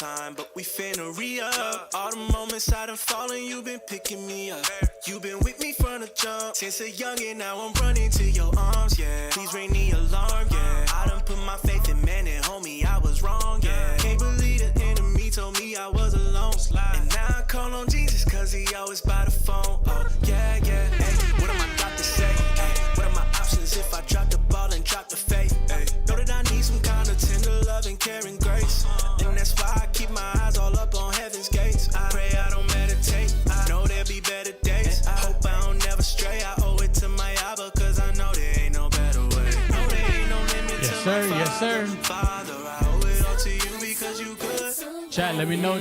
time, but we finna re-up. All the moments I done fallen, you been picking me up. You been with me from the jump. Since a youngin', now I'm running to your arms, yeah. Please ring the alarm, yeah. I done put my faith in man and homie, I was wrong, yeah. Can't believe the enemy told me I was alone. And now I call on Jesus, cause he always by the phone. Oh, yeah, yeah. Hey, what am I got to say? Hey, what are my options if I drop the ball and drop the faith? Hey, know that I need some kind of tender love and care and grace. And that's why I keep my eyes all up on heaven's gates. I pray I don't meditate. I know there'll be better days. I hope I don't never stray. I owe it to my Abba, cause I know there ain't no better way. No, there ain't no limit yes, to sir, my yes, sir. Father, I owe it all to you because you good. Chat, let me know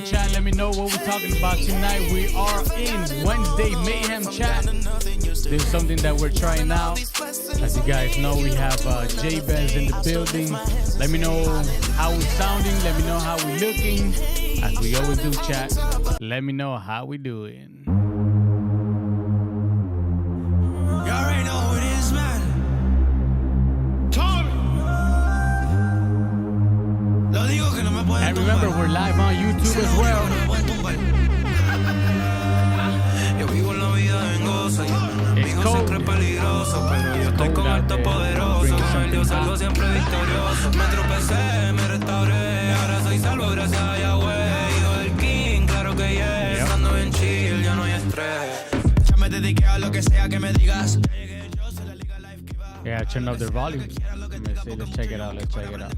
what we're talking about tonight. We are in Wednesday Mayhem chat. This is something that we're trying out. As you guys know, we have J-Bez in the building. Let me know how we're sounding. Let me know how we're looking. As we always do, chat. Let me know how we doing. You already know who it is, man. And remember, we're live on YouTube as well. It's cold. It's cold out there. Bring something hot. Yeah, turn up their volume. Let me see. Let's check it out. Let's check it out.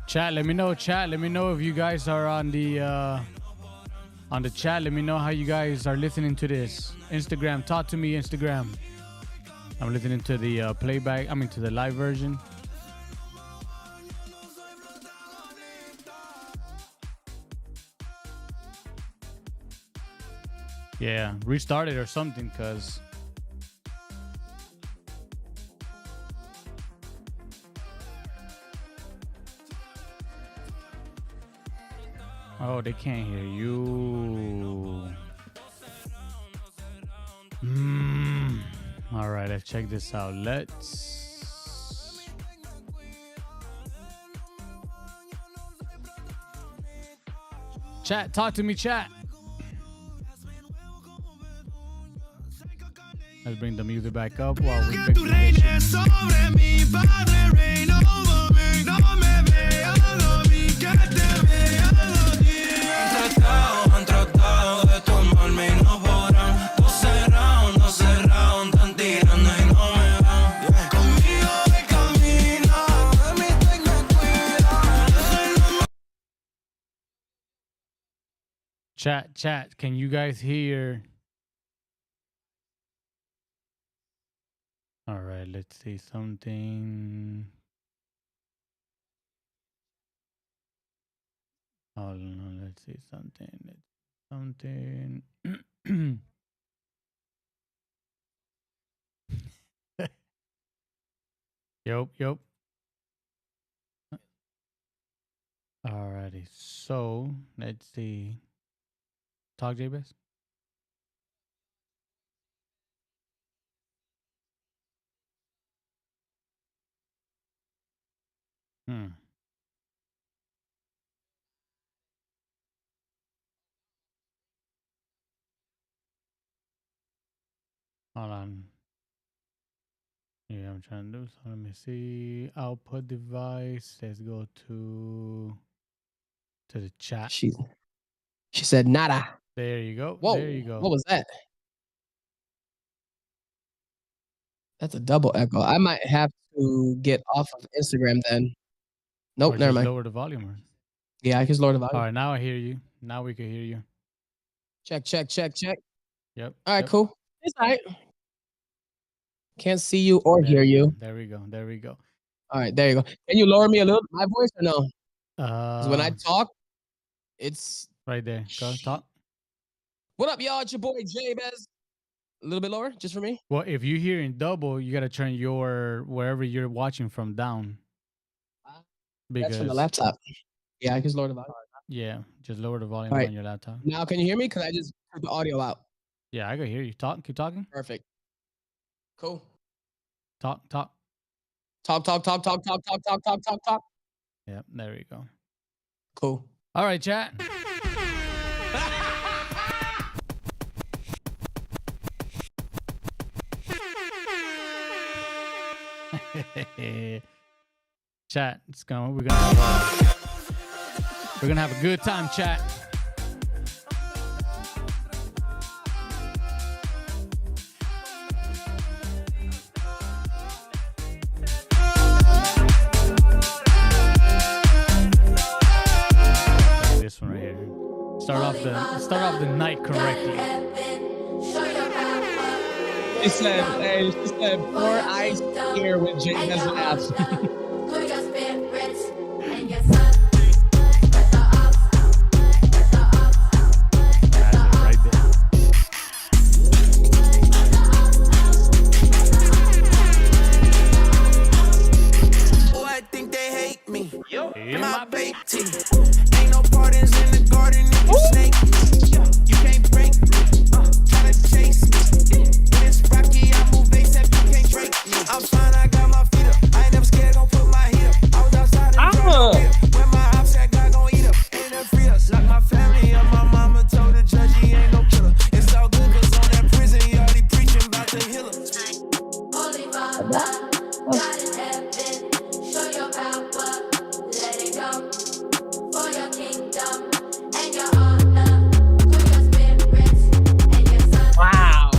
Chat, let me know. Chat, let me know if you guys are on the chat. Let me know how you guys are listening to this. Instagram, talk to me. Instagram. I'm listening to the playback. I mean, to the live version. Yeah, restart it or something, cause. Oh, they can't hear you. All right, let's check this out. Let's. Chat, talk to me, chat. Let's bring the music back up while we fix the Chat, can you guys hear? All right, let's see something. Hold on, let's see something. Yup. Alrighty, so let's see. Talk, J-Bez. Hold on. Yeah, I'm trying to do so. Let me see. Output device. Let's go to the chat. She said nada. There you go. Whoa. There you go. What was that? That's a double echo. I might have to get off of Instagram then. Nope, never mind. Lower the volume. Or... Yeah, I can lower the volume. All right, now I hear you. Now we can hear you. Check. Yep. All right, cool. It's all right. Can't see you or hear you. There we go. There we go. All right, there you go. Can you lower me a little, my voice, or no? Because when I Uh, talk, it's right there. Go talk. What up, y'all? It's your boy Jay Bez. A little bit lower, just for me. Well, if you hear in double, you gotta turn your wherever you're watching from down. That's from the Because laptop. Yeah, I can lower the volume. yeah, just lower the volume All right. on your laptop. Now, can you hear me? Because I just took the audio out. Yeah, I can hear you. Talk. Keep talking. Perfect. Cool. Talk. Talk. Yeah, there we go. Cool. All right, chat. Chat, we're gonna have a good time, chat. This one right here. Start off the night correctly. She said, pour ice here with Jay Bez laughs. In my baby. Ain't no pardons in the garden if you snake me. You can't break me. Try to chase me. When it's rocky, I move ASAP, you can't break me. I'm fine, I got my feet up. I ain't never scared, gon' put my heat up. I was outside and when my ops said God gon' eat up. Ain't that free us. Lock my family up, my mama told the judge he ain't no killer. It's all good, cause on that prison, he already preaching about the healer. Holy Father, God in heaven, show your power, let it go. For your kingdom and your honor, through your spirits and your son. Wow.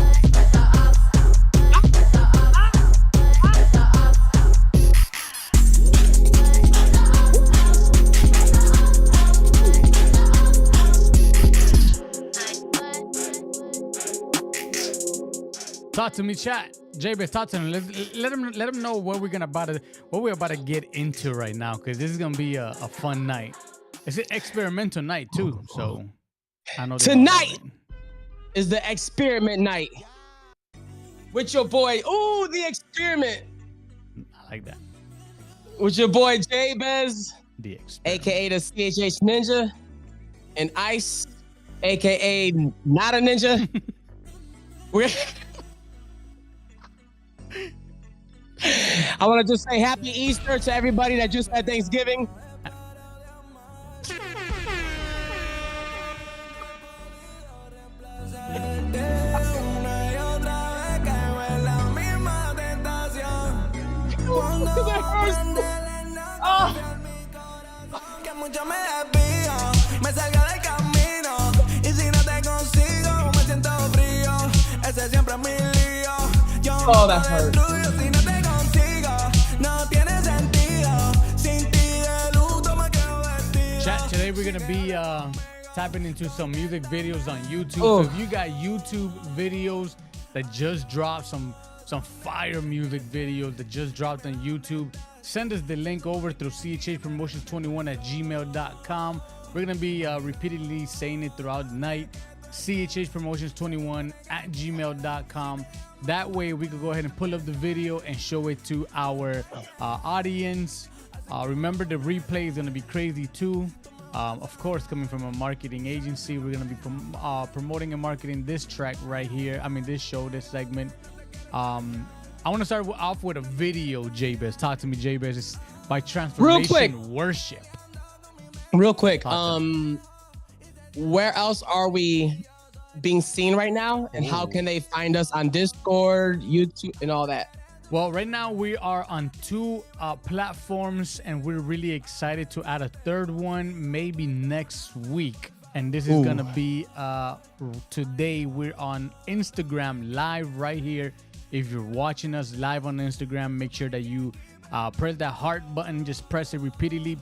Talk to me, chat. J-Bez, talk to him. Let him know what we're about to get into right now, because this is gonna be a fun night. It's an experimental night too, so I know Tonight is the experiment night with your boy. Ooh, the experiment I like that. with your boy Jay Bez, The experiment. aka the CHH Ninja, and Ice, aka not a ninja. I want to just say happy Easter to everybody that just had Thanksgiving. Que mucho me desvío, me salgo del camino. Y si no te consigo, me siento frío. Ese siempre es mi lío. Yo Oh, that hurt. si no te consigo, no tiene sentido. Sin ti de luto me quedo vestido. Chat, today we're gonna be tapping into some music videos on YouTube. Oh. So if you got YouTube videos that just dropped, some fire music videos that just dropped on YouTube, send us the link over through chhpromotions21@gmail.com. We're gonna be repeatedly saying it throughout the night. chhpromotions21@gmail.com. That way we could go ahead and pull up the video and show it to our audience. Remember, the replay is gonna be crazy too. Of course, coming from a marketing agency, we're gonna be promoting and marketing this track right here. I mean, this show, this segment. I want to start off with a video, J-Bez. Talk to me, J-Bez. It's by Transformation quick. Worship. Real quick, Talk to where else are we being seen right now, and how can they find us on Discord, YouTube, and all that? Well, right now we are on 2 platforms, and we're really excited to add a 3rd one maybe next week. And this is gonna be today. We're on Instagram live right here. If you're watching us live on Instagram, make sure that you press that heart button. Just press it repeatedly,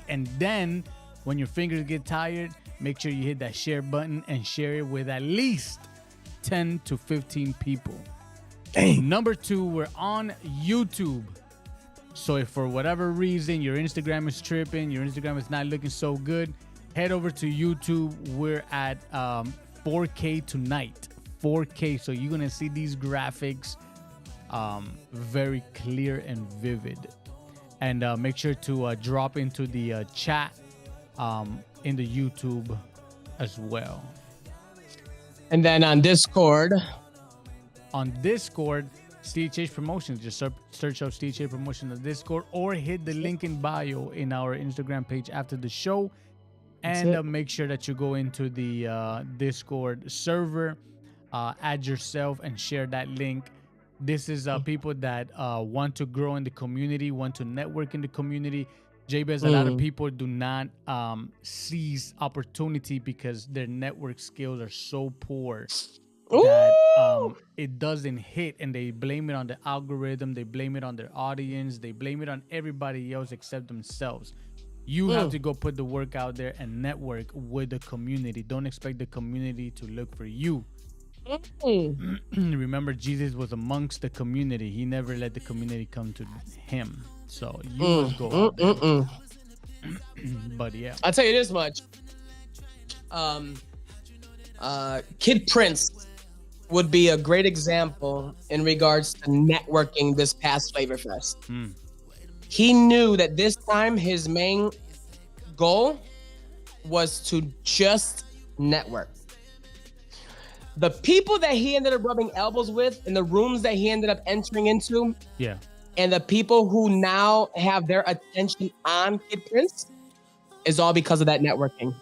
and then when your fingers get tired, make sure you hit that share button and share it with at least 10 to 15 people. Dang. Number 2, we're on YouTube. So if for whatever reason your Instagram is tripping, your Instagram is not looking so good, head over to YouTube. We're at 4K tonight. 4K. So you're going to see these graphics very clear and vivid. And make sure to drop into the chat in the YouTube as well. And then on Discord. On Discord, CHH Promotions. Just search up CHH Promotions on Discord or hit the link in bio in our Instagram page after the show. And make sure that you go into the Discord server, add yourself, and share that link. This is people that want to grow in the community, want to network in the community. Jabez, a lot of people do not seize opportunity because their network skills are so poor that it doesn't hit, and they blame it on the algorithm, they blame it on their audience, they blame it on everybody else except themselves. You have to go put the work out there and network with the community. Don't expect the community to look for you. Remember, Jesus was amongst the community. He never let the community come to him. So you must go out there. But yeah, I'll tell you this much. Kid Prince would be a great example in regards to networking this past Flavor Fest. He knew that this time his main goal was to just network. The people that he ended up rubbing elbows with in the rooms that he ended up entering into, yeah, and the people who now have their attention on Kid Prince is all because of that networking.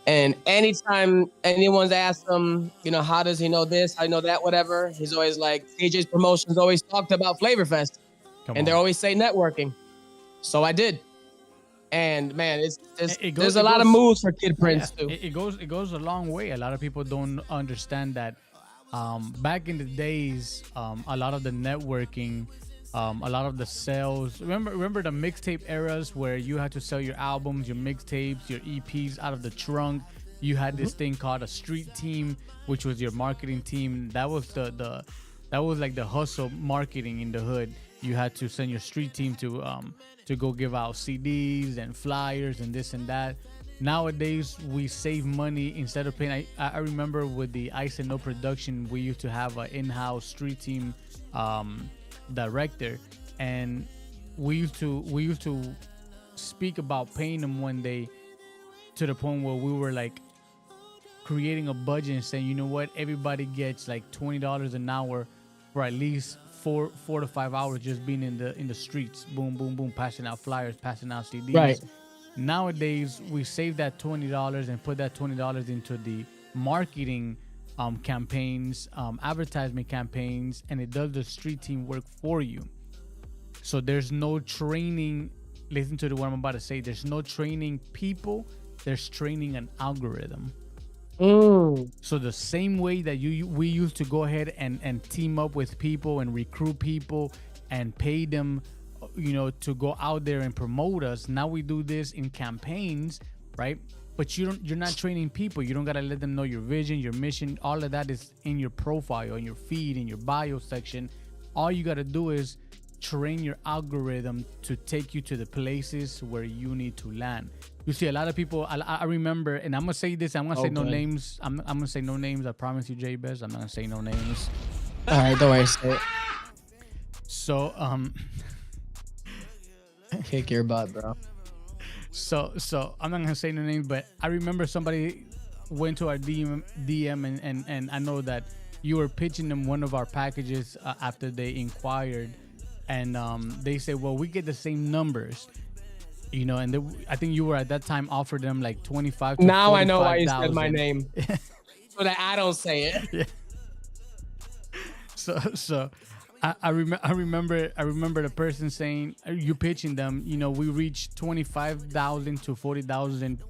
And anytime anyone's asked him, you know, how does he know this, how do you know that, whatever, he's always like, CJ's Promotions always talked about Flavor Fest. They always say networking. So I did. And man, there's a lot of moves for Kid Prince too. It goes a long way. A lot of people don't understand that. Back in the days, a lot of the networking, a lot of the sales. Remember the mixtape eras where you had to sell your albums, your mixtapes, your EPs out of the trunk. You had this thing called a street team, which was your marketing team. That was that was like the hustle marketing in the hood. You had to send your street team to go give out CDs and flyers and this and that. Nowadays, we save money instead of paying. I remember with the Ice and No production, we used to have an in-house street team director, and we used to speak about paying them one day to the point where we were like creating a budget and saying, you know what, everybody gets like $20 an hour for at least 4 to 5 hours just being in the streets, boom, boom, boom, passing out flyers, passing out CDs. Right. Nowadays, we save that $20 and put that $20 into the marketing campaigns, advertisement campaigns, and it does the street team work for you. So there's no training. Listen to what I'm about to say. There's no training people. There's training an algorithm. So the same way that we used to go ahead and team up with people and recruit people and pay them, you know, to go out there and promote us. Now we do this in campaigns, right? But you're not training people. You don't gotta let them know your vision, your mission. All of that is in your profile, in your feed, in your bio section. All you gotta do is train your algorithm to take you to the places where you need to land. You see, a lot of people, I remember, and I'm gonna say this, I'm gonna say no names. I'm gonna say no names. I promise you, Jabez. I'm not gonna say no names. All right, don't worry. Say it. So, Kick your butt, bro. So I'm not gonna say no names, but I remember somebody went to our DM and I know that you were pitching them one of our packages after they inquired, and they said, well, we get the same numbers. You know, and I think you were at that time offered them like 25 to now 45, I know why you said 000. my name. So that I don't say it. Yeah. So I remember the person saying, you pitching them, you know, we reached 25,000 to 40,000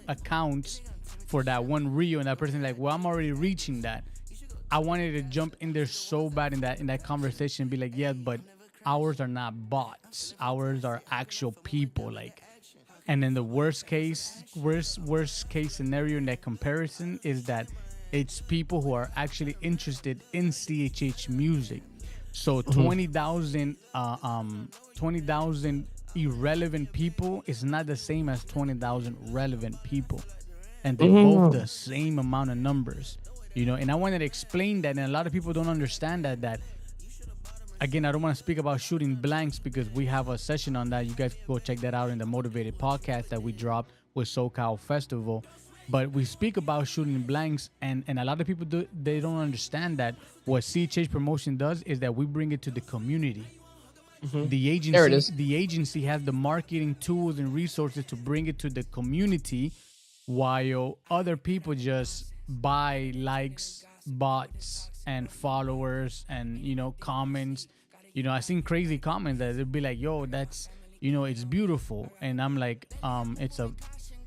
accounts for that one reel, and that person like, well, I'm already reaching that. I wanted to jump in there so bad in that conversation and be like, yeah, but ours are not bots. Ours are actual people. Like, and then the worst case scenario in that comparison is that It's people who are actually interested in CHH music. So 20,000 irrelevant people is not the same as 20,000 relevant people, and they both the same amount of numbers. And I wanted to explain that, and a lot of people don't understand that. Again, I don't want to speak about shooting blanks because we have a session on that. You guys can go check that out in the Motivated podcast that we dropped with SoCal Festival. But we speak about shooting blanks, and a lot of people they don't understand that what CHH Promotion does is that we bring it to the community. The agency, There it is. The agency has the marketing tools and resources to bring it to the community, while other people just buy likes, bots, and followers, and comments. I seen crazy comments that they'd be like, "Yo, that's it's beautiful," and I'm like,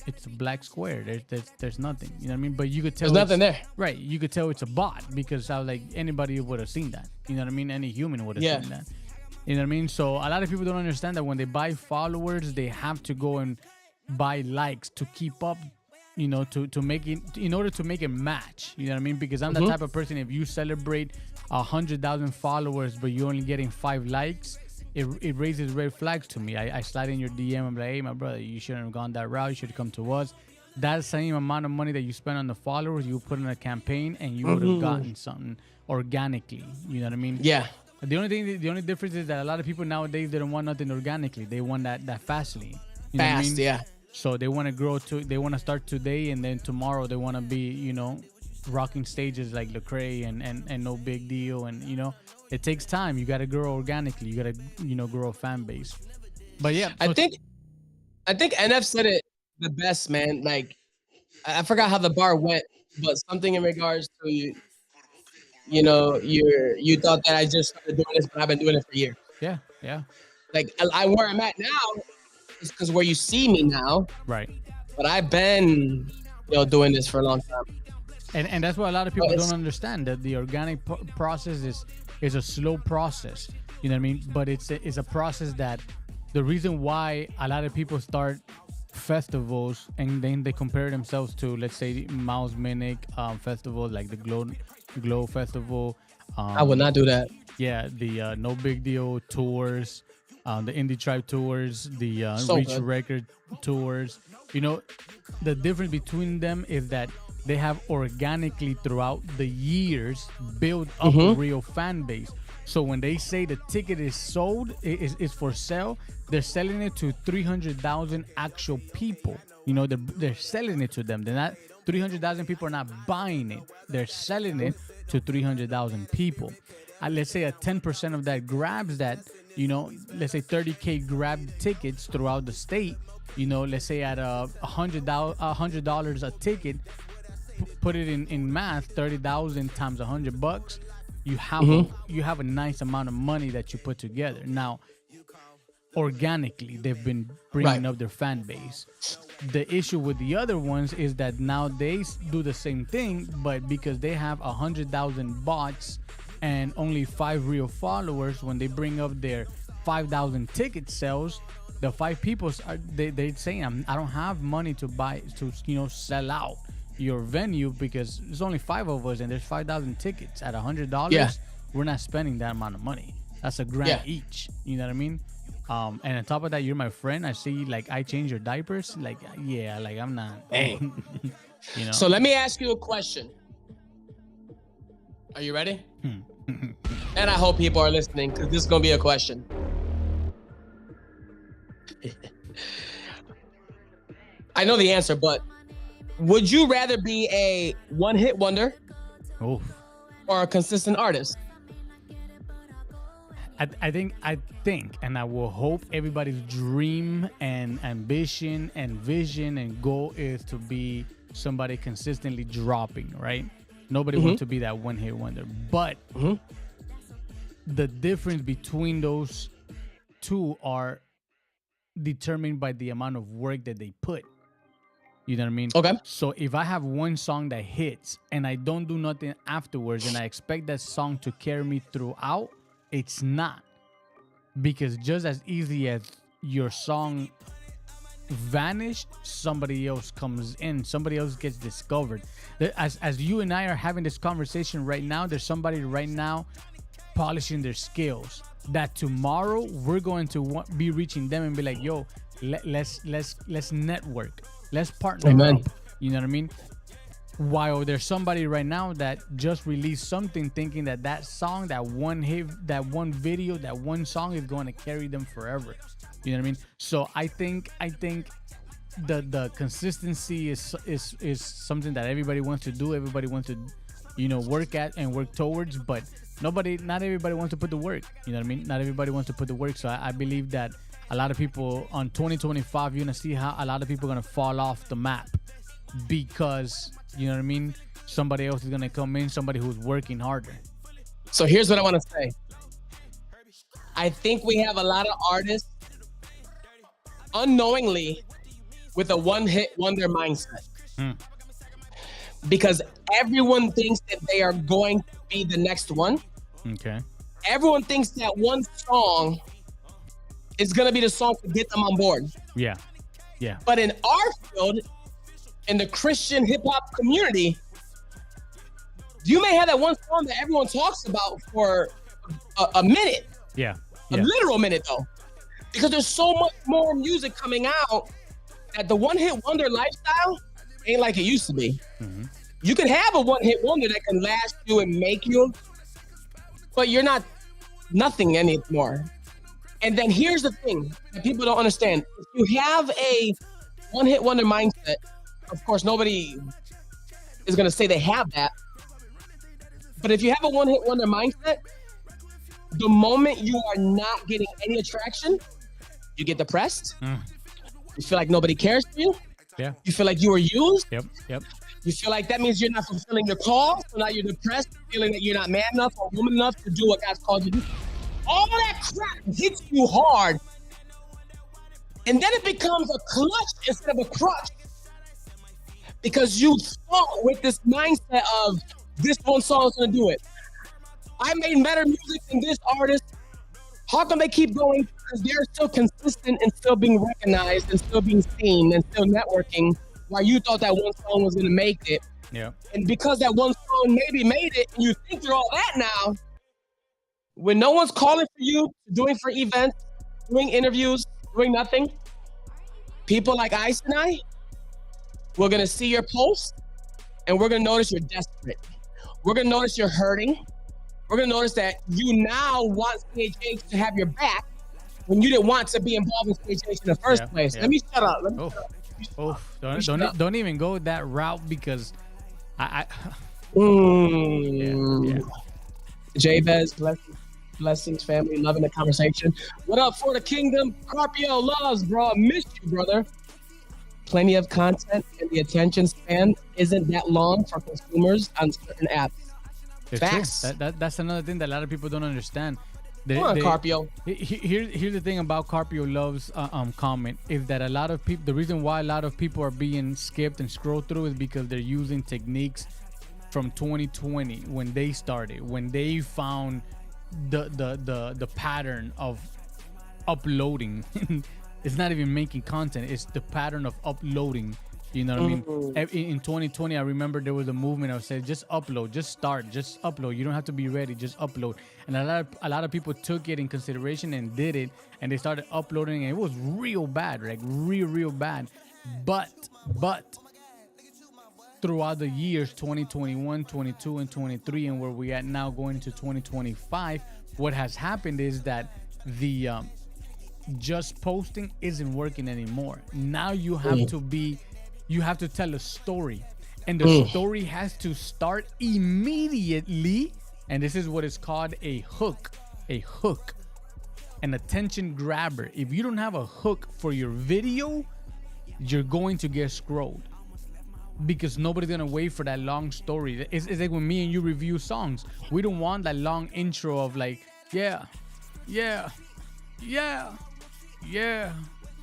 it's a black square. There's nothing. You know what I mean? But you could tell There's nothing there. Right. You could tell it's a bot because I was like, anybody would have seen that. You know what I mean? Any human would have seen that. You know what I mean? So a lot of people don't understand that when they buy followers, they have to go and buy likes to keep up, to make it, in order to make it match. You know what I mean? Because I'm the type of person, if you celebrate 100,000 followers, but you're only getting 5 likes, it raises red flags to me. I slide in your DM. I'm like, hey, my brother, you shouldn't have gone that route. You should have come to us. That same amount of money that you spend on the followers, you put in a campaign, and you would have gotten something organically. You know what I mean? Yeah. The only difference is that a lot of people nowadays, they don't want nothing organically. They want that fastly. You know what I mean? Yeah. So they want to grow they want to start today, and then tomorrow they want to be, rocking stages like Lecrae and no big deal. And, it takes time. You got to grow organically. You got to, grow a fan base. But yeah. I think NF said it the best, man. Like, I forgot how the bar went, but something in regards to, you thought that I just started doing this, but I've been doing it for years. Yeah. Yeah. Like, I where I'm at now is because where you see me now. Right. But I've been, doing this for a long time. And that's what a lot of people don't understand, that the organic process is a slow process. You know what I mean? But it's a process that the reason why a lot of people start festivals and then they compare themselves to, let's say, Mouse Minic festival, like the Glow Festival. I would not do that. Yeah, the No Big Deal tours, the Indie Tribe tours, the Reach good. Record tours. The difference between them is that they have organically throughout the years built up a real fan base. So when they say the ticket is sold, is for sale, they're selling it to 300,000 actual people. They're selling it to them. They're not 300,000 people are not buying it. They're selling it to 300,000 people. Let's say a 10% of that grabs that. Let's say 30K grabbed tickets throughout the state. Let's say at $100 a ticket. Put it in math, 30,000 times $100. You have a nice amount of money that you put together. Now, organically, they've been bringing up their fan base. The issue with the other ones is that now they do the same thing, but because they have 100,000 bots and only 5 real followers, when they bring up their 5,000 ticket sales, the 5 people they're saying, I don't have money to buy to sell out your venue because there's only 5 of us and there's 5,000 tickets at $100. Yeah. We're not spending that amount of money. That's $1,000 each. You know what I mean? And on top of that, you're my friend. I see, like, I change your diapers. Like, yeah, like I'm not. Dang. So let me ask you a question. Are you ready? And I hope people are listening because this is gonna be a question. I know the answer, but would you rather be a one-hit wonder or a consistent artist? I think, and I will hope everybody's dream and ambition and vision and goal is to be somebody consistently dropping, right? Nobody wants to be that one-hit wonder. But the difference between those two are determined by the amount of work that they put. You know what I mean? Okay. So if I have one song that hits and I don't do nothing afterwards and I expect that song to carry me throughout, it's not. Because just as easy as your song vanish, somebody else comes in, somebody else gets discovered. As you and I are having this conversation right now, there's somebody right now polishing their skills that tomorrow we're going to be reaching them and be like, yo, let's network, let's partner Amen. up. You know what I mean? While there's somebody right now that just released something thinking that song, that one hit, that one video, that one song is going to carry them forever. You know what I mean? So I think the consistency is something that everybody wants to do. Everybody wants to, work at and work towards, but not everybody wants to put the work. You know what I mean? Not everybody wants to put the work. So I believe that a lot of people on 2025, you're gonna see how a lot of people are gonna fall off the map because, you know what I mean, somebody else is gonna come in, somebody who's working harder. So here's what I want to say. I think we have a lot of artists unknowingly with a one-hit wonder mindset. Because everyone thinks that they are going to be the next one. Okay. Everyone thinks that one song is going to be the song to get them on board. Yeah. But in our field, in the Christian hip hop community, you may have that one song that everyone talks about for a minute. Yeah. A literal minute though. Because there's so much more music coming out that the one-hit wonder lifestyle ain't like it used to be. Mm-hmm. You can have a one-hit wonder that can last you and make you, but you're not nothing anymore. And then here's the thing that people don't understand. If you have a one-hit wonder mindset, of course, nobody is going to say they have that. But if you have a one-hit wonder mindset, the moment you are not getting any attraction, you get depressed. You feel like nobody cares for you. Yeah. You feel like you were used. Yep. You feel like that means you're not fulfilling your call. So now you're depressed, feeling that you're not man enough or woman enough to do what God's called you to do. All that crap hits you hard. And then it becomes a clutch instead of a crutch. Because you thought with this mindset of this one song is going to do it. I made better music than this artist. How come they keep going? Because they're still consistent and still being recognized and still being seen and still networking while you thought that one song was going to make it. Yeah. And because that one song maybe made it and you think you're all that now, when no one's calling for you, doing for events, doing interviews, doing nothing, people like Ice and I, we're going to see your post and we're going to notice you're desperate. We're going to notice you're hurting. We're going to notice that you now want CHH to have your back when you didn't want to be involved in CHH in the first place. Yeah. Let me shut up. Don't even go that route because I Jabez, blessings, family, loving the conversation. What up for the kingdom? Carpio loves, bro. I missed you, brother. Plenty of content and the attention span isn't that long for consumers on certain apps. It's Facts. True. That's another thing that a lot of people don't understand. Come on, Carpio. Here's the thing about Carpio Love's comment is that a lot of people, the reason why a lot of people are being skipped and scrolled through is because they're using techniques from 2020 when they started, when they found the pattern of uploading. It's not even making content, it's the pattern of uploading. You know what I mean? In 2020, I remember there was a movement of saying, just upload, just start, just upload. You don't have to be ready, just upload. And a lot of people took it in consideration and did it, and they started uploading, and it was real bad, like real bad. But throughout the years, 2021, 22, and 23, and where we at now going into 2025, what has happened is that the just posting isn't working anymore. Now you have to tell a story, and the story has to start immediately. And this is what is called a hook, an attention grabber. If you don't have a hook for your video, you're going to get scrolled because nobody's gonna wait for that long story. It's like when me and you review songs, we don't want that long intro of like, yeah,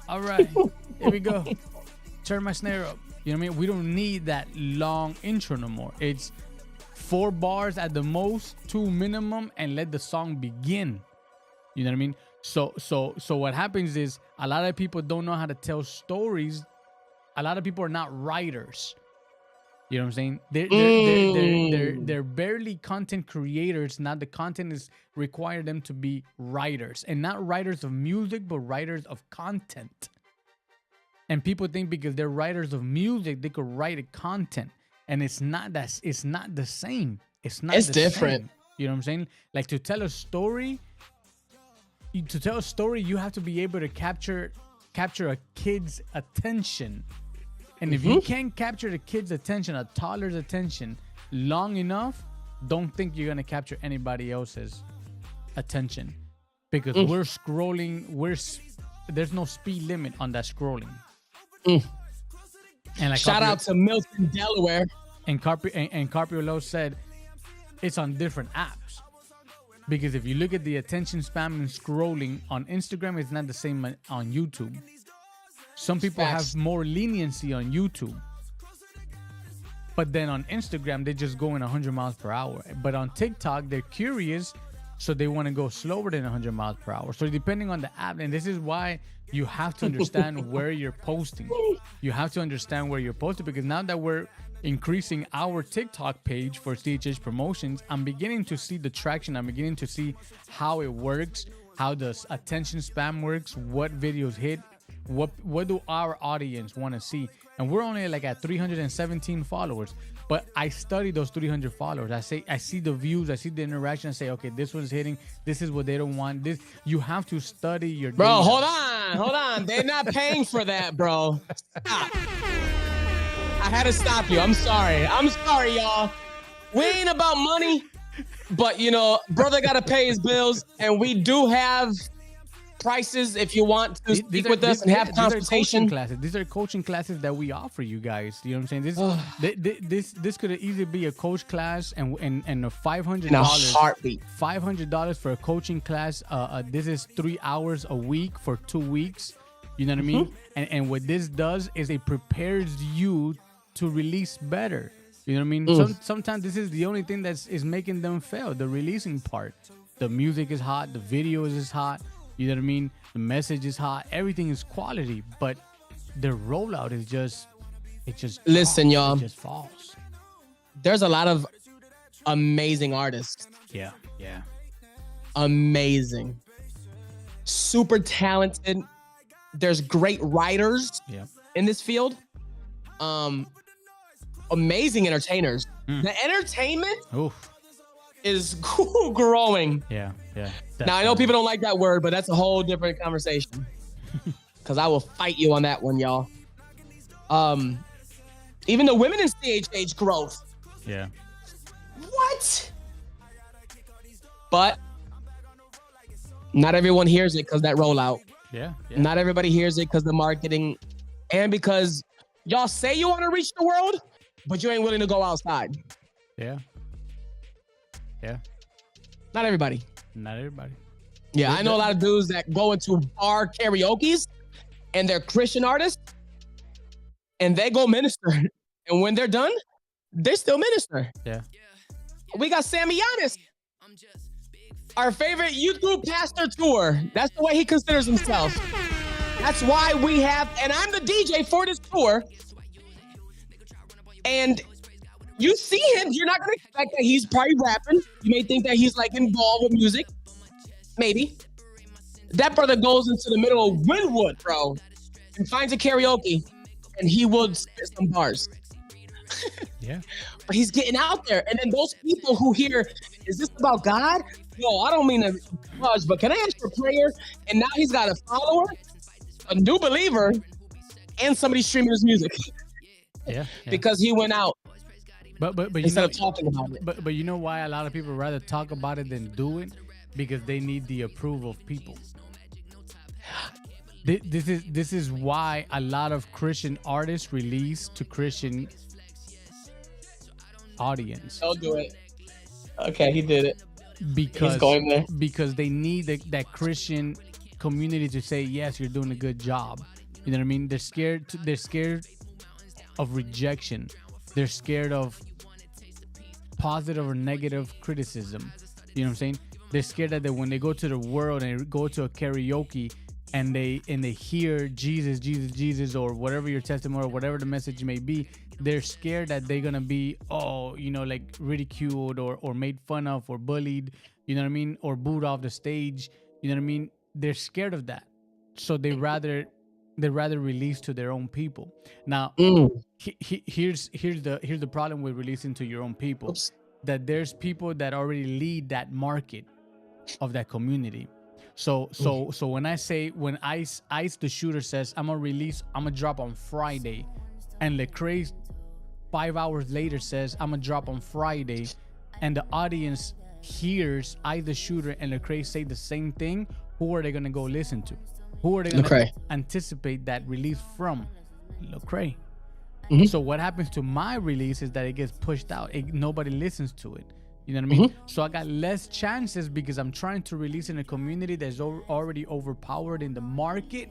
all right, here we go, turn my snare up. You know what I mean? We don't need that long intro no more. It's 4 bars at the most, 2 minimum, and let the song begin. You know what I mean? So what happens is a lot of people don't know how to tell stories. A lot of people are not writers. You know what I'm saying? They're barely content creators. Not the content is require them to be writers, and not writers of music, but writers of content. And people think because they're writers of music, they could write a content, and it's not that. It's not the same. It's not. It's the different. Same. You know what I'm saying? Like to tell a story. To tell a story, you have to be able to capture a kid's attention. And if you can't capture the kid's attention, a toddler's attention, long enough, don't think you're gonna capture anybody else's attention, because we're scrolling. There's no speed limit on that scrolling. And like Shout out to Milton, Delaware. And Carpio Lowe said it's on different apps, because if you look at the attention span and scrolling on Instagram, it's not the same on YouTube. Some people have more leniency on YouTube, but then on Instagram, they're just going 100 miles per hour. But on TikTok, they're curious, so they want to go slower than 100 miles per hour. So depending on the app, and this is why you have to understand where you're posting. You have to understand where you're posting, because now that we're increasing our TikTok page for CHH Promotions, I'm beginning to see the traction. I'm beginning to see how it works, how the attention span works, what videos hit. What do our audience want to see? And we're only like at 317 followers, but I study those 300 followers. I see the views, I see the interaction. I say, okay, this one's hitting. This is what they don't want. This, you have to study your data. Bro, hold on. They're not paying for that, bro. Stop. I had to stop you. I'm sorry, y'all. We ain't about money, but brother got to pay his bills, and we do have prices if you want to speak with us and have conversation. These are coaching classes that we offer you guys. You know what I'm saying? This could easily be a coach class and a $500 in a heartbeat. $500 for a coaching class. This is 3 hours a week for 2 weeks. You know what I mean? And what this does is it prepares you to release better. You know what I mean? Sometimes this is the only thing that is making them fail, the releasing part. The music is hot, the videos is hot. You know what I mean? The message is hot. Everything is quality, but the rollout is just, listen, y'all. It just falls. There's a lot of amazing artists. Yeah. Amazing. Super talented. There's great writers in this field. Amazing entertainers. The entertainment is growing. Yeah. Now, I know people don't like that word, but that's a whole different conversation. Because I will fight you on that one, y'all. Even the women in CHH growth. Yeah. What? But not everyone hears it because that rollout. Yeah. Not everybody hears it because the marketing, and because y'all say you want to reach the world, but you ain't willing to go outside. Yeah. Not everybody. Yeah, I know a lot of dudes that go into bar karaoke's and they're Christian artists and they go minister. And when they're done, they still minister. Yeah. We got Sammy Giannis, our favorite YouTube pastor tour. That's the way he considers himself. That's why we have, and I'm the DJ for this tour. And you see him, you're not going to expect that he's probably rapping. You may think that he's like involved with music. Maybe. That brother goes into the middle of Wynwood, bro, and finds a karaoke, and he will spit some bars. Yeah. But he's getting out there. And then those people who hear, is this about God? No, I don't mean to judge, but can I ask for prayer? And now he's got a follower, a new believer, and somebody streaming his music. Yeah. Because he went out. But instead of talking about it. But you know why a lot of people rather talk about it than do it? Because they need the approval of people. This is why a lot of Christian artists release to Christian audience. Don't do it. Okay, he did it. Because he's going there. Because they need that Christian community to say, yes, you're doing a good job. You know what I mean? They're scared of rejection. They're scared of positive or negative criticism. You know what I'm saying? They're scared that when they go to the world and go to a karaoke and they hear Jesus, Jesus, Jesus, or whatever your testimony or whatever the message may be, they're scared that they're gonna be like ridiculed or made fun of or bullied, you know what I mean, or booed off the stage, you know what I mean. They're scared of that, so they rather release to their own people. Now, here's the problem with releasing to your own people. Oops. That there's people that already lead that market of that community. So when Ice the shooter says I'm gonna drop on Friday, and Lecrae 5 hours later says I'm gonna drop on Friday, and the audience hears Ice the shooter and Lecrae say the same thing, who are they gonna go listen to? Who are they gonna Lecrae. anticipate that release from? Lecrae. Mm-hmm. So what happens to my release is that it gets pushed out. Nobody listens to it. You know what I mean? Mm-hmm. So I got less chances because I'm trying to release in a community that's already overpowered in the market,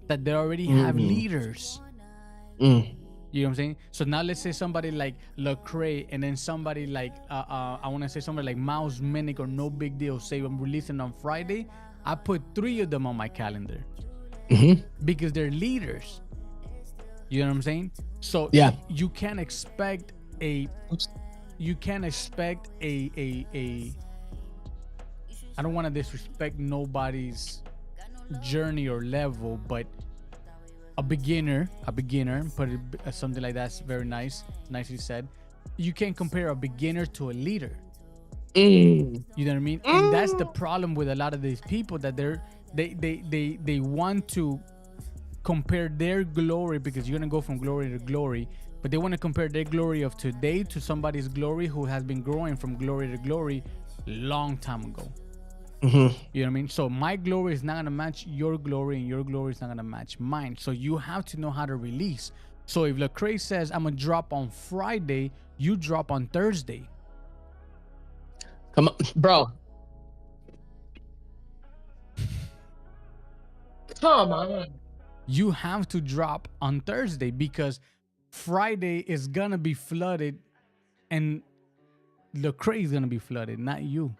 that they already have leaders. You know what I'm saying? So now let's say somebody like Lecrae, and then somebody like I want to say somebody like Mouse Minnick or No Big Deal say I'm releasing on Friday. I put 3 of them on my calendar because they're leaders. You know what I'm saying? So yeah, you can't expect a I don't want to disrespect nobody's journey or level, but a beginner, put it something like that's very nicely said. You can't compare a beginner to a leader. You know what I mean? And that's the problem with a lot of these people, that they want to compare their glory, because you're gonna go from glory to glory, but they want to compare their glory of today to somebody's glory who has been growing from glory to glory long time ago. You know what I mean? So my glory is not gonna match your glory, and your glory is not gonna match mine. So you have to know how to release. So if Lecrae says I'm gonna drop on Friday, you drop on Thursday. Come on, bro. Come on. You have to drop on Thursday, because Friday is gonna be flooded, and Lecrae is gonna be flooded, not you.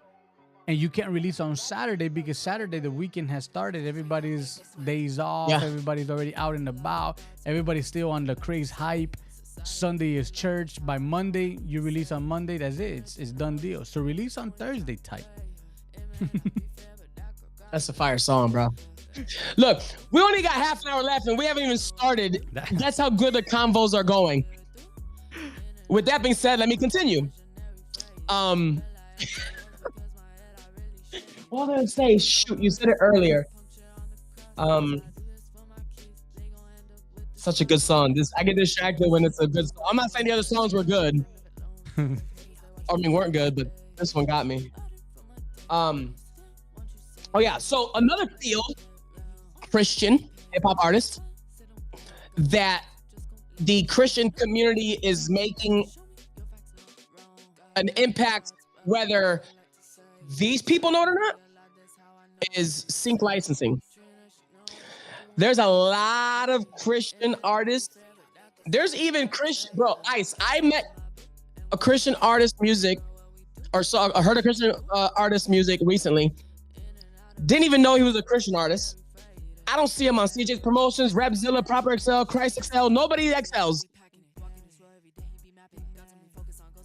And you can't release on Saturday, because Saturday the weekend has started. Everybody's days off. Yeah. Everybody's already out and about. Everybody's still on Lecrae's hype. Sunday is church. By Monday, you release on Monday. That's it. It's done deal. So release on Thursday type. That's a fire song, bro. Look, we only got half an hour left, and we haven't even started. That's how good the convos are going. With that being said, let me continue. What did I say? Shoot, you said it earlier. Such a good song. I get distracted when it's a good song. I'm not saying the other songs were good. Weren't good, but this one got me. Oh yeah, so another field, Christian hip-hop artist, that the Christian community is making an impact, whether these people know it or not, is sync licensing. There's a lot of Christian artists. There's even Christian, bro, Ice. I met a Christian artist music, or heard a Christian artist music recently. Didn't even know he was a Christian artist. I don't see him on CJ's Promotions, Repzilla, Proper Excel, Christ Excel. Nobody excels.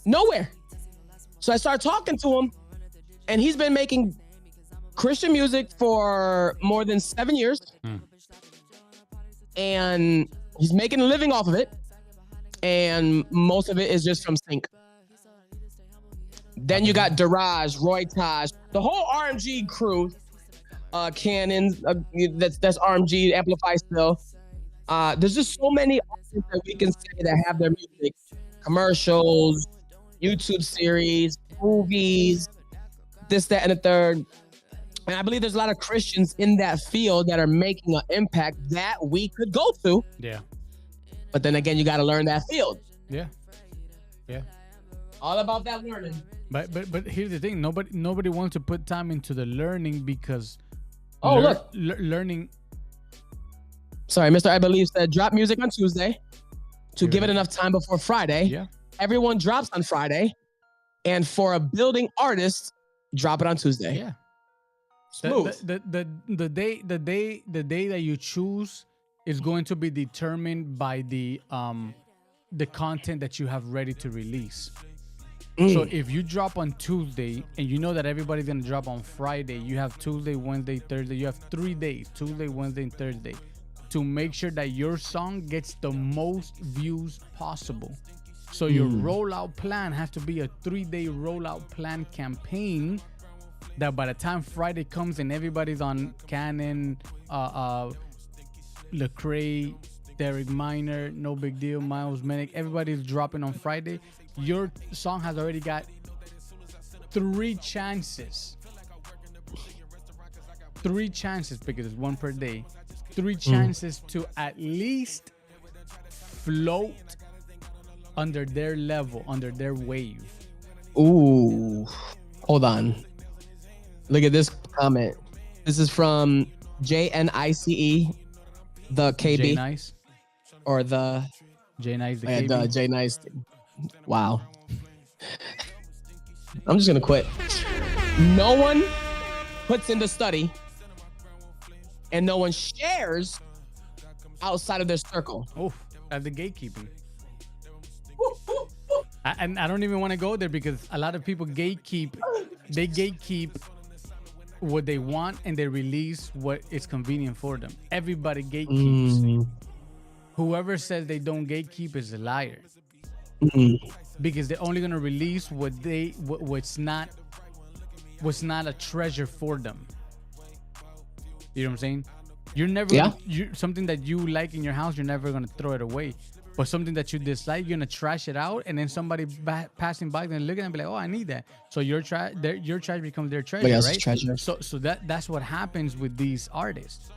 Nowhere. So I started talking to him, and he's been making Christian music for more than 7 years. And he's making a living off of it. And most of it is just from sync. Then you got Daraj, Roy Taj, the whole RMG crew. Cannon, that's RMG, Amplify still. There's just so many artists that we can say that have their music, commercials, YouTube series, movies, this, that, and the third. And I believe there's a lot of Christians in that field that are making an impact that we could go to. Yeah. But then again, you got to learn that field. Yeah. All about that learning. But here's the thing: nobody wants to put time into the learning, because learning. Sorry, Mr. I Believe said drop music on Tuesday to give it enough time before Friday. Yeah. Everyone drops on Friday, and for a building artist, Drop it on Tuesday. Yeah. Smooth. The day that you choose is going to be determined by the content that you have ready to release. So if you drop on Tuesday and you know that everybody's gonna drop on Friday, you have Tuesday, Wednesday, Thursday. You have 3 days, Tuesday, Wednesday, and Thursday, to make sure that your song gets the most views possible. So your rollout plan has to be a 3-day rollout plan campaign that by the time Friday comes and everybody's on Cannon, Lecrae, Derek Minor, No Big Deal, Miles Minnick, everybody's dropping on Friday. Your song has already got 3 chances. 3 chances, because it's 1 per day. 3 chances to at least float under their level, under their wave. Ooh, hold on. Look at this comment. This is from JNICE, the KB, J Nice or the J Nice, the yeah, KB. the J Nice. Wow. I'm just gonna quit. No one puts in the study, and no one shares outside of their circle. Oh, that's the gatekeeping. And I don't even want to go there, because a lot of people gatekeep. They gatekeep what they want and they release what is convenient for them. Everybody gatekeeps. Whoever says they don't gatekeep is a liar. Because they're only gonna release what's not a treasure for them. You know what I'm saying? You're never something that you like in your house, you're never gonna throw it away. But something that you dislike, you're gonna trash it out, and then somebody passing by gonna look at it and be like, "Oh, I need that." So your trash becomes their treasure, right? Treasure. So that's what happens with these artists.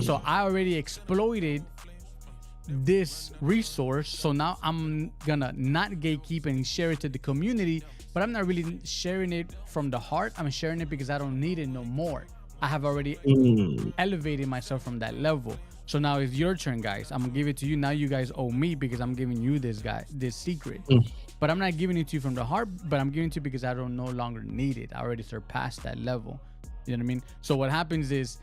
So I already exploited this resource, so now I'm gonna not gatekeep and share it to the community, but I'm not really sharing it from the heart. I'm sharing it because I don't need it no more. I have already elevated myself from that level. So now it's your turn, guys. I'm gonna give it to you. Now you guys owe me, because I'm giving you this secret. But I'm not giving it to you from the heart, but I'm giving it to you because I don't no longer need it. I already surpassed that level. You know what I mean? So what happens is,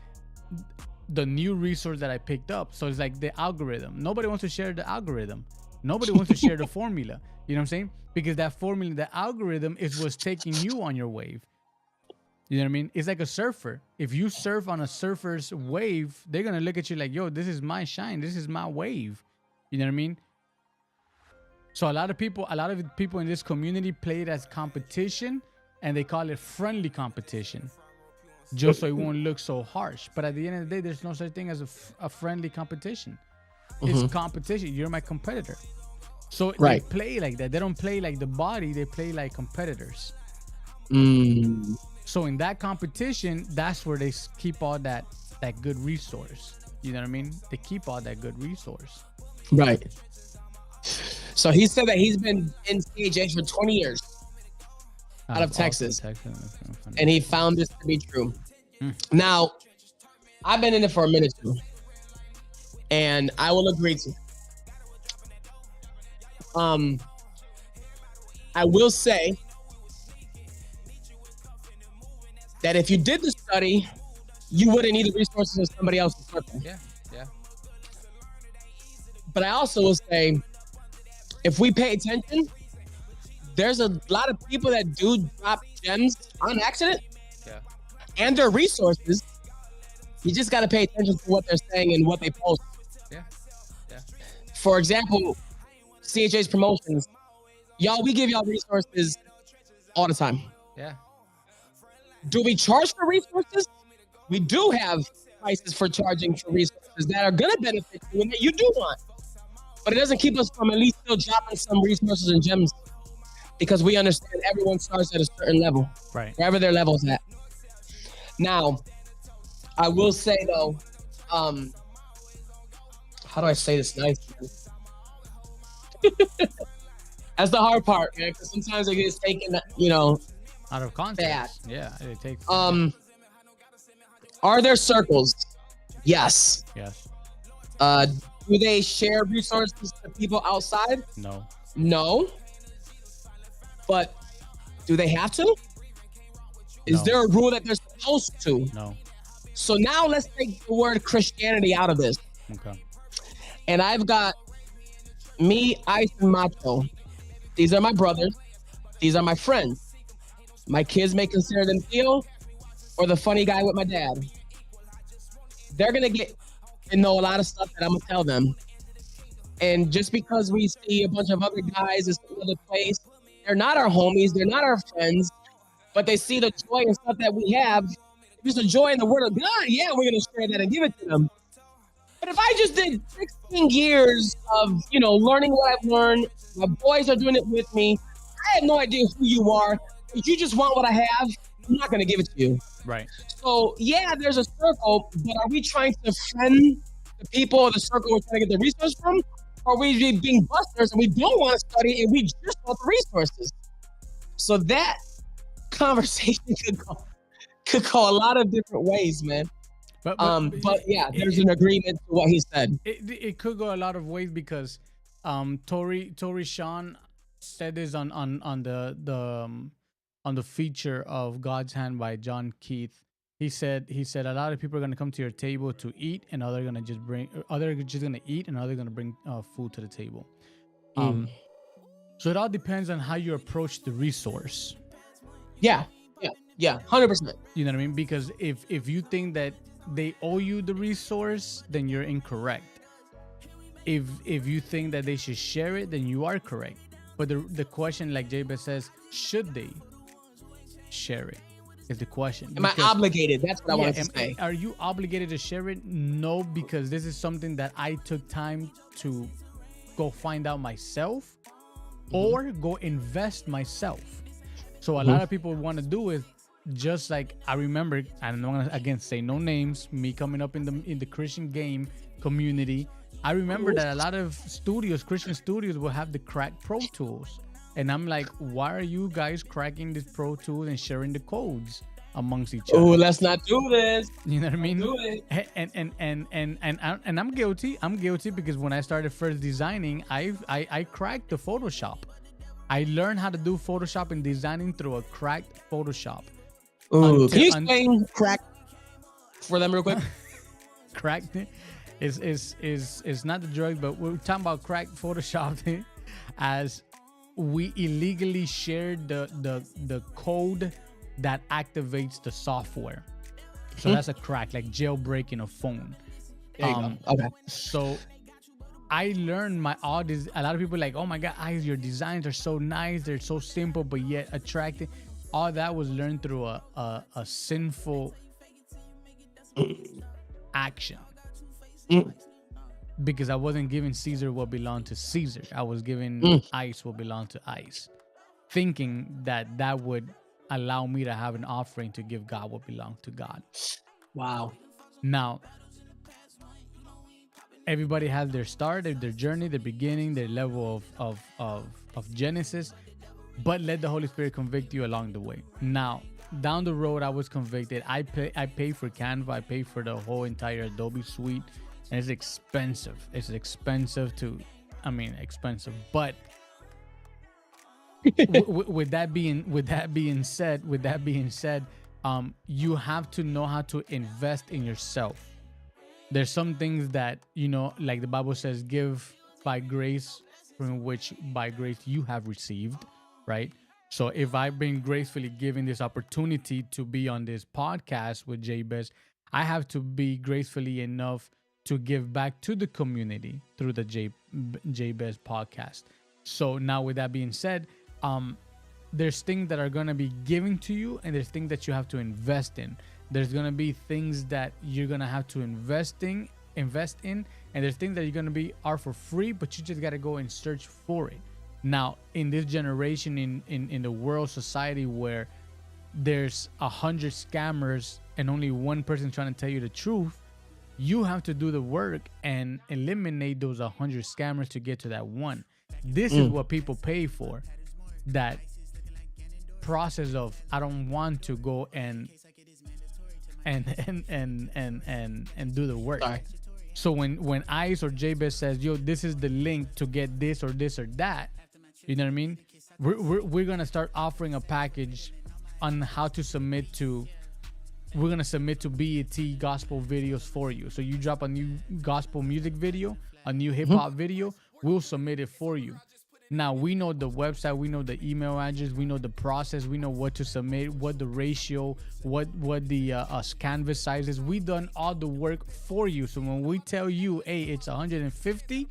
the new resource that I picked up. So it's like the algorithm. Nobody wants to share the algorithm. Nobody wants to share the formula. You know what I'm saying? Because that formula, the algorithm, is what's taking you on your wave. You know what I mean? It's like a surfer. If you surf on a surfer's wave, they're going to look at you like, yo, this is my shine. This is my wave. You know what I mean? So a lot of people in this community play it as competition, and they call it friendly competition, just so it won't look so harsh. But at the end of the day, there's no such thing as a friendly competition. It's competition. You're my competitor. So they play like that. They don't play like the body. They play like competitors. So in that competition, that's where they keep all that good resource. You know what I mean? They keep all that good resource. Right. So he said that he's been in CHH for 20 years. Out of Texas. And he found this to be true. Now, I've been in it for a minute too, and I will agree to. I will say that if you did the study, you wouldn't need the resources of somebody else's circle. Yeah. But I also will say, if we pay attention, there's a lot of people that do drop gems on accident. Yeah. And their resources. You just got to pay attention to what they're saying and what they post. Yeah. For example, CHH Promotions. Y'all, we give y'all resources all the time. Yeah. Do we charge for resources? We do have prices for charging for resources that are going to benefit you and that you do want. But it doesn't keep us from at least still dropping some resources and gems, because we understand everyone starts at a certain level, right? Wherever their level's at. Now, I will say though, how do I say this nicely? That's the hard part, man, because sometimes it gets taken, out of context. Bad. Yeah, it takes. Are there circles? Yes. Yes. Do they share resources to people outside? No. No. But do they have to? Is No. there a rule that they're supposed to? No. So now let's take the word Christianity out of this. Okay. And I've got me, Ice, and Macho. These are my brothers. These are my friends. My kids may consider them Theo or the funny guy with my dad. They're going to get and know a lot of stuff that I'm going to tell them. And just because we see a bunch of other guys in some other place, they're not our homies, they're not our friends, but they see the joy and stuff that we have. If it's the joy in the word of God, yeah, we're going to share that and give it to them. But if I just did 16 years of, learning what I've learned, my boys are doing it with me, I have no idea who you are. If you just want what I have, I'm not going to give it to you. Right. So, yeah, there's a circle, but are we trying to friend the people of the circle we're trying to get the resource from? Or are we being busters and we don't want to study and we just want the resources? So that conversation could go a lot of different ways, man. But yeah, there's an agreement to what he said. It could go a lot of ways because Tori Sean said this on the feature of God's Hand by John Keith. He said a lot of people are gonna come to your table to eat, and other gonna just eat, and other gonna bring food to the table. So it all depends on how you approach the resource. Yeah, 100%. You know what I mean? Because if you think that they owe you the resource, then you're incorrect. If you think that they should share it, then you are correct. But the question, like Jabez says, should they share it? Is the question. Am I obligated? That's what I wanted to say. Are you obligated to share it? No, because this is something that I took time to go find out myself or go invest myself. So a lot of people want to do is just like I remember, and I'm not gonna again say no names, me coming up in the Christian game community. I remember that a lot of Christian studios will have the cracked Pro Tools. And I'm like, why are you guys cracking this Pro Tools and sharing the codes amongst each other? Oh, let's not do this. You know what I mean? Do it. And I'm guilty. I'm guilty because when I started first designing, I cracked the Photoshop. I learned how to do Photoshop and designing through a cracked Photoshop. Ooh, can you explain crack for them real quick? Cracked is not the drug, but we're talking about cracked Photoshop as we illegally shared the code that activates the software. So that's a crack, like jailbreaking a phone. There you go. Okay. So I learned all this. A lot of people are like, oh my God, your designs are so nice. They're so simple, but yet attractive. All that was learned through a sinful action. Because I wasn't giving Caesar what belonged to Caesar. I was giving Ice what belonged to Ice, thinking that would allow me to have an offering to give God what belonged to God. Wow. Now, everybody has their start, their journey, their beginning, their level of Genesis, but let the Holy Spirit convict you along the way. Now, down the road, I was convicted. I pay for Canva. I pay for the whole entire Adobe suite. And it's expensive. It's expensive, but with that being said, you have to know how to invest in yourself. There's some things that, like the Bible says, give by grace, from which by grace you have received, right? So if I've been gracefully given this opportunity to be on this podcast with Jabez, I have to be gracefully enough to give back to the community through the Jabez podcast. So now with that being said, there's things that are going to be given to you, and there's things that you have to invest in. There's going to be things that you're going to have to invest in, and there's things that you're going to are for free, but you just got to go and search for it. Now, in this generation, in the world society where there's 100 scammers and only one person trying to tell you the truth, you have to do the work and eliminate those 100 scammers to get to that one. This is what people pay for. That process of I don't want to go and do the work. Sorry. So when Ice or Jabez says, yo, this is the link to get this or that, you know what I mean? We're gonna start offering a package on how to submit to. We're gonna submit to BET gospel videos for you. So you drop a new gospel music video, a new hip hop video, we'll submit it for you. Now we know the website, we know the email address, we know the process, we know what to submit, what the ratio, what the canvas size is. We done all the work for you. So when we tell you, hey, it's 150,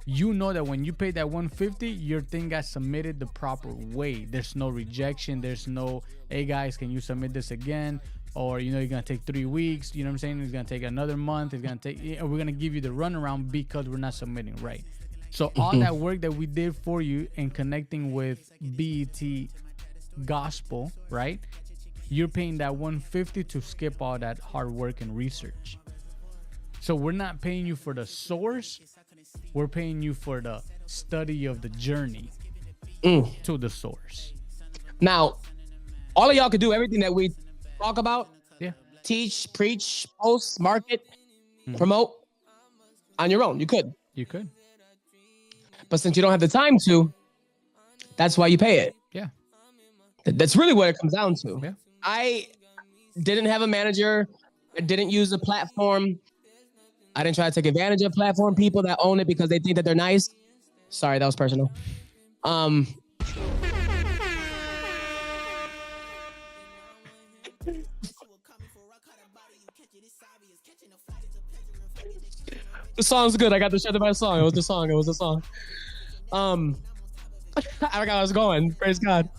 you know that when you pay that 150, your thing got submitted the proper way. There's no rejection. There's no, hey guys, can you submit this again? Or, you know, you're going to take 3 weeks. You know what I'm saying? It's going to take another month. It's going to take, we're going to give you the runaround because we're not submitting right. So all that work that we did for you in connecting with BET Gospel, right? You're paying that 150 to skip all that hard work and research. So we're not paying you for the source. We're paying you for the study of the journey to the source. Now, all of y'all could do everything that we talk about. Yeah. Teach, preach, post, market, promote on your own. You could. You could. But since you don't have the time to, that's why you pay it. Yeah. That's really what it comes down to. Yeah. I didn't have a manager. I didn't use a platform. I didn't try to take advantage of platform people that own it because they think that they're nice. Sorry, that was personal. The song's good. I got distracted by the song. It was the song. I forgot where I was going. Praise God.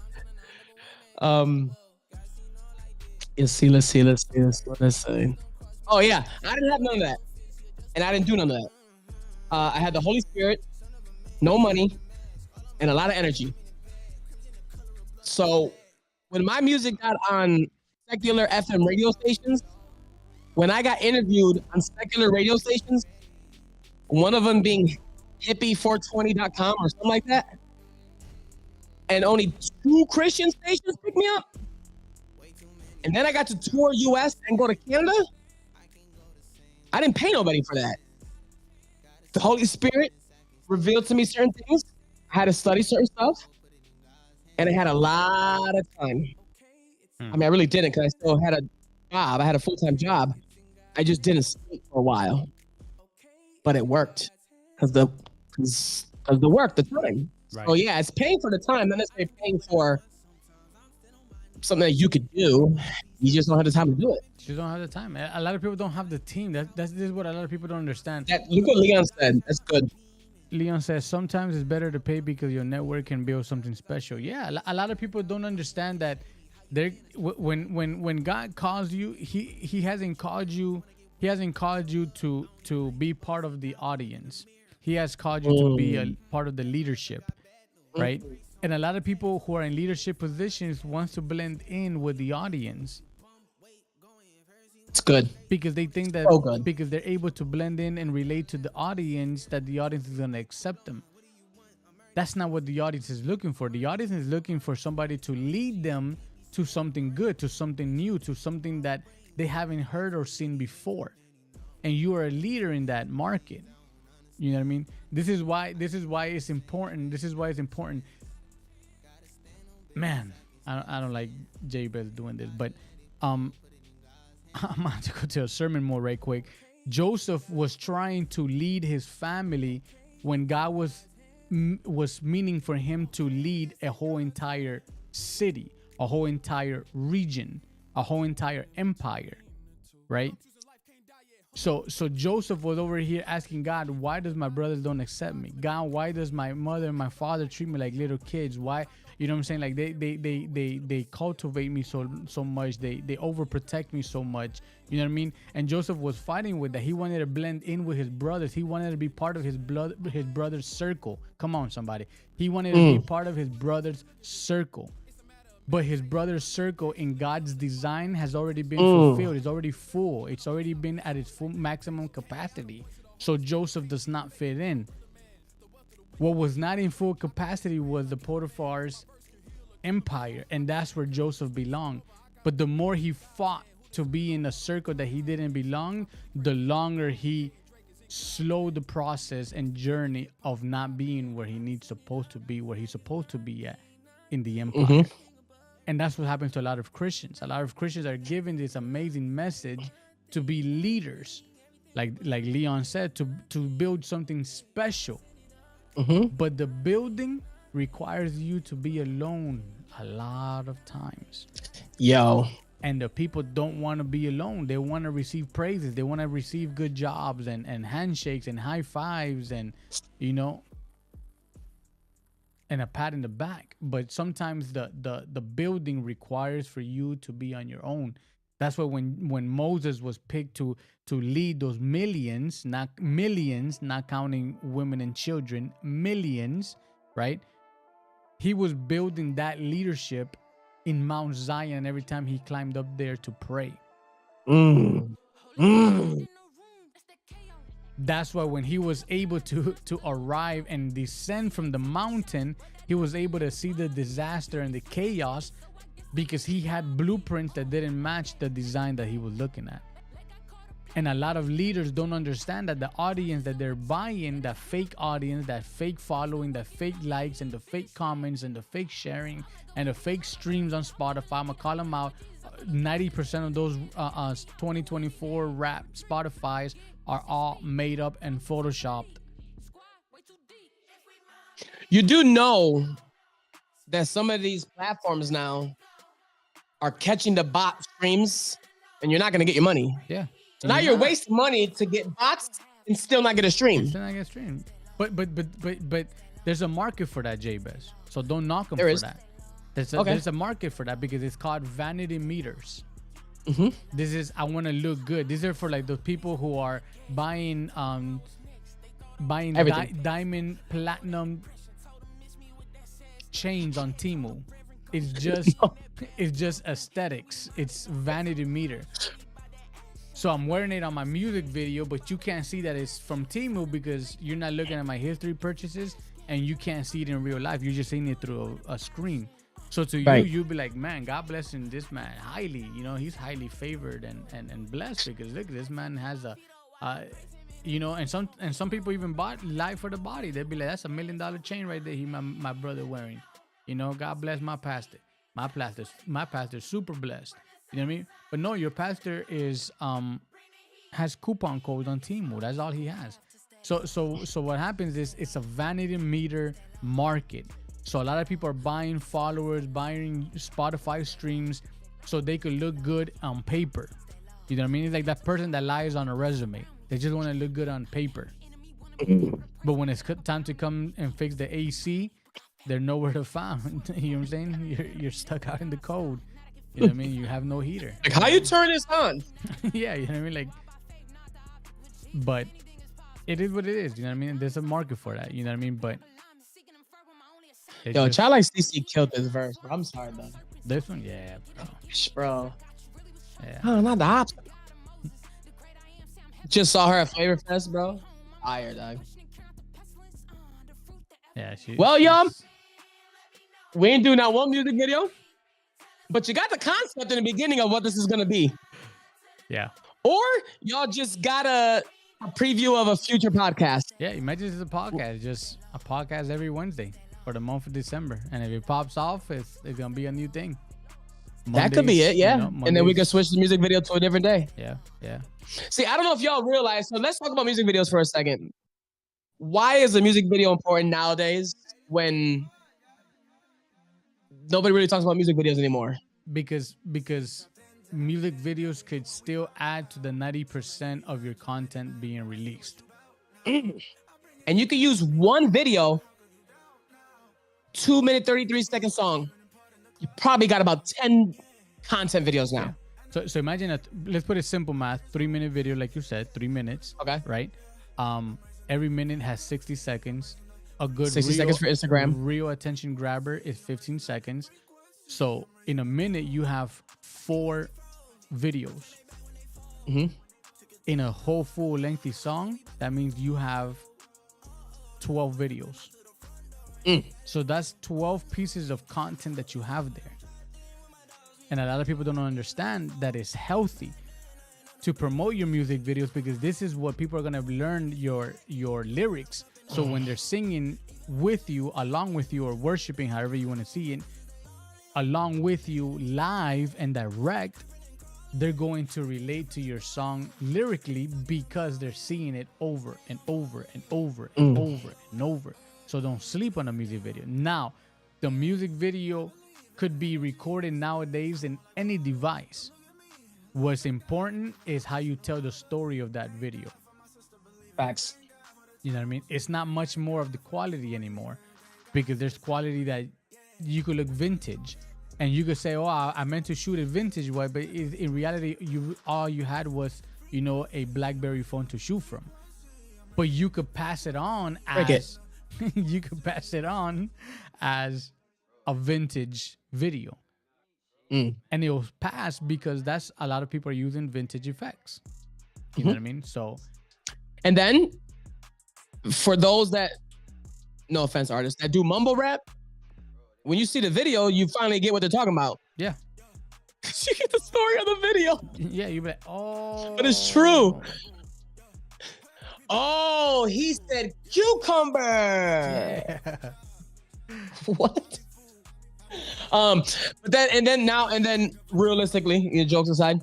Let's see. What say? Oh yeah, I didn't have none of that, and I didn't do none of that. I had the Holy Spirit, no money, and a lot of energy. So when my music got on secular FM radio stations, when I got interviewed on secular radio stations, one of them being hippie420.com or something like that, and only 2 Christian stations picked me up, and then I got to tour US and go to Canada, I didn't pay nobody for that. The Holy Spirit revealed to me certain things. I had to study certain stuff, and I had a lot of time. I mean, I really didn't, because I still had a job. I had a full-time job. I just didn't sleep for a while, but it worked because the work, the time. Right. So yeah, it's paying for the time, not necessarily paying for something that you could do. You just don't have the time to do it. You don't have the time. A lot of people don't have the team. This is what a lot of people don't understand. Look what Leon said. That's good. Leon says sometimes it's better to pay because your network can build something special. Yeah, a lot of people don't understand that. When God calls you, he hasn't called you. He hasn't called you to be part of the audience. He has called you to be a part of the leadership, right? And a lot of people who are in leadership positions wants to blend in with the audience. It's good. Because they think that because they're able to blend in and relate to the audience, that the audience is going to accept them. That's not what the audience is looking for. The audience is looking for somebody to lead them to something good, to something new, to something that they haven't heard or seen before. And you are a leader in that market. You know what I mean? This is why it's important. Man, I don't like Jabez doing this, but I'm going to go to a sermon mode right quick. Joseph was trying to lead his family when God was meaning for him to lead a whole entire city, a whole entire region, a whole entire empire, right? So Joseph was over here asking God, why does my brothers don't accept me? God, why does my mother and my father treat me like little kids? Why, you know what I'm saying? Like they cultivate me so much. They overprotect me so much. You know what I mean? And Joseph was fighting with that. He wanted to blend in with his brothers. He wanted to be part of his brother's circle. Come on, somebody. He wanted to be part of his brother's circle. But his brother's circle in God's design has already been fulfilled. It's already full. It's already been at its full maximum capacity. So Joseph does not fit in. What was not in full capacity was the Potiphar's empire. And that's where Joseph belonged. But the more he fought to be in a circle that he didn't belong, the longer he slowed the process and journey of not being where he needs supposed to be, where he's supposed to be at in the empire. And that's what happens to a lot of Christians. A lot of Christians are given this amazing message to be leaders, like Leon said, to build something special. But the building requires you to be alone a lot of times. Yo. And the people don't want to be alone. They want to receive praises. They want to receive good jobs and handshakes and high fives and, you know, and a pat in the back. But sometimes the building requires for you to be on your own. That's why when Moses was picked to lead those millions, not counting women and children, millions, right? He was building that leadership in Mount Zion every time he climbed up there to pray. That's why when he was able to arrive and descend from the mountain, he was able to see the disaster and the chaos because he had blueprints that didn't match the design that he was looking at. And a lot of leaders don't understand that the audience that they're buying, that fake audience, that fake following, that fake likes and the fake comments and the fake sharing and the fake streams on Spotify, I'm gonna call them out. 90% of those 2024 rap Spotifys are all made up and photoshopped. You do know that some of these platforms now are catching the bot streams, and you're not gonna get your money. Yeah. So now you're wasting money to get bots and still not get a stream. Still not get a stream. But there's a market for that, Jabez. So don't knock them There for is. that. There's a market for that because it's called vanity meters. This is, I want to look good. These are for like those people who are buying diamond, platinum chains on Temu. It's just it's just aesthetics. It's vanity meter. So I'm wearing it on my music video, but you can't see that it's from Temu because you're not looking at my history purchases and you can't see it in real life. You're just seeing it through a screen. So to you, you'll be like, man, God blessing this man highly. You know, he's highly favored and blessed because look, this man has a, you know, and some people even bought life for the body. They'd be like, that's $1 million chain right there. My brother wearing. You know, God bless my pastor. My pastor's super blessed. You know what I mean? But no, your pastor is has coupon codes on Temu. That's all he has. So what happens is it's a vanity meter market. So a lot of people are buying followers, buying Spotify streams so they could look good on paper. You know what I mean? It's like that person that lies on a resume. They just want to look good on paper. But when it's time to come and fix the AC, they're nowhere to find. You know what I'm saying? You're stuck out in the cold. You know what I mean? You have no heater. Like, how you turn this on? Yeah, you know what I mean? Like, but it is what it is. You know what I mean? There's a market for that. You know what I mean? But yo, Child Like CC killed this verse, bro. I'm sorry, though. This one, yeah, bro. Yeah. Oh, not the ops. Just saw her at Flavor Fest, bro. Fire, dog. Yeah, well, y'all, we ain't doing that one music video, but you got the concept in the beginning of what this is gonna be. Yeah. Or y'all just got a preview of a future podcast. Yeah, imagine it's a podcast, just a podcast every Wednesday for the month of December, and if it pops off, it's gonna be a new thing. That could be it, yeah. You know, and then we can switch the music video to a different day. Yeah, yeah. See, I don't know if y'all realize. So let's talk about music videos for a second. Why is a music video important nowadays when nobody really talks about music videos anymore? Because music videos could still add to the 90% of your content being released. And you could use one video, 2-minute, 33-second song. You probably got about 10 content videos now. Yeah. So imagine let's put a simple math, 3-minute video, like you said, 3 minutes. Okay. Right? Every minute has 60 seconds. A good 60 seconds for Instagram. Real attention grabber is 15 seconds. So in a minute, you have 4 videos. In a whole full lengthy song, that means you have 12 videos. So that's 12 pieces of content that you have there. And a lot of people don't understand that it's healthy to promote your music videos because this is what people are going to learn your lyrics. So when they're singing with you, along with you, or worshiping, however you want to see it, along with you live and direct, they're going to relate to your song lyrically because they're seeing it over and over and over and over and over. So don't sleep on a music video. Now, the music video could be recorded nowadays in any device. What's important is how you tell the story of that video. Facts. You know what I mean? It's not much more of the quality anymore, because there's quality that you could look vintage, and you could say, "Oh, I meant to shoot it vintage way," but in reality, all you had was, you know, a BlackBerry phone to shoot from. But you could pass it on as you could pass it on as a vintage video, and it will pass because that's a lot of people are using vintage effects. You know what I mean? So, and then for those that, no offense, artists that do mumble rap, when you see the video, you finally get what they're talking about. yeah, You get the story of the video. yeah, you be like, oh, But it's true. Oh, he said cucumber. Yeah. What? But then realistically, you know, jokes aside,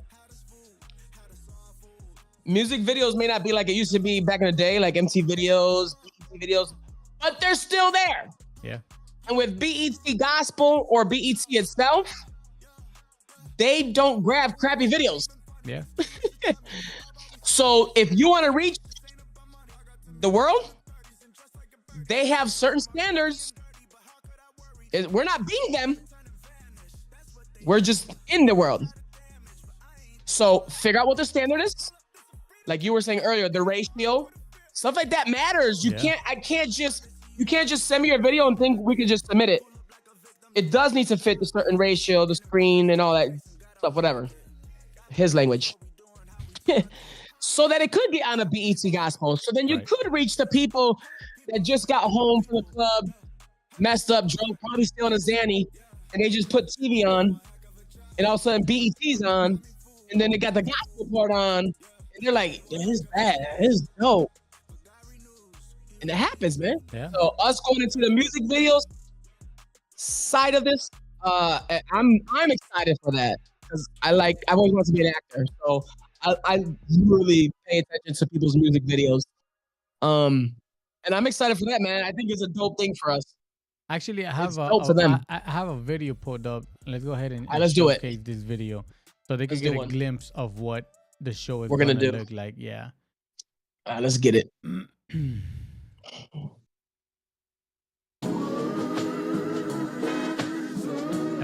music videos may not be like it used to be back in the day, like MTV videos, BET videos, but they're still there. Yeah. And with BET Gospel or BET itself, they don't grab crappy videos. Yeah. So if you want to reach the world, they have certain standards. We're not beating them. We're just in the world. So figure out what the standard is. Like you were saying earlier, the ratio, stuff like that matters. You can't just send me your video and think we can just submit it. It does need to fit the certain ratio, the screen and all that stuff, whatever. His language. So that it could get on a BET Gospel. So then you could reach the people that just got home from the club, messed up, drunk, probably still on a Zanny, and they just put TV on, and all of a sudden BET's on, and then they got the gospel part on, and they're like, "This is bad. This is dope." And it happens, man. Yeah. So us going into the music videos side of this, I'm excited for that because I've always wanted to be an actor, so I really pay attention to people's music videos. And I'm excited for that, man. I think it's a dope thing for us. Actually, I have I have a video pulled up. Let's go ahead and let's do it. showcase this video so they can Let's get do a one. glimpse of what the show is We're gonna do. look like. Yeah. Let's get it. And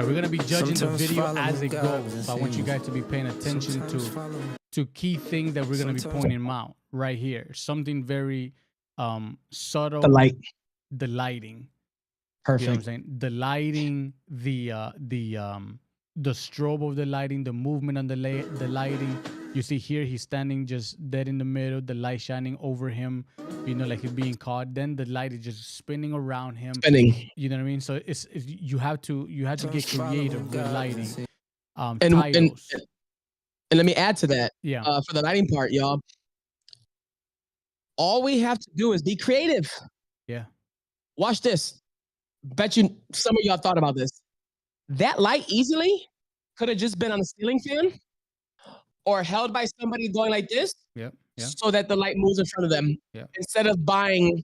we're gonna be judging the video as it goes. So I want you guys to be paying attention to key things that we're gonna be pointing out right here. Something very subtle. The light. The lighting. Perfect. You know what I'm saying? The lighting, the strobe of the lighting, the movement on the lighting. You see here, he's standing just dead in the middle, the light shining over him, you know, like he's being caught. Then the light is just spinning around him. You know what I mean? So it's you have to get creative with lighting. And let me add to that. Yeah. For the lighting part, y'all. All we have to do is be creative. Yeah. Watch this. Bet you some of y'all thought about this. That light easily could have just been on a ceiling fan or held by somebody going like this. Yep. Yeah. So that the light moves in front of them. Yeah. Instead of buying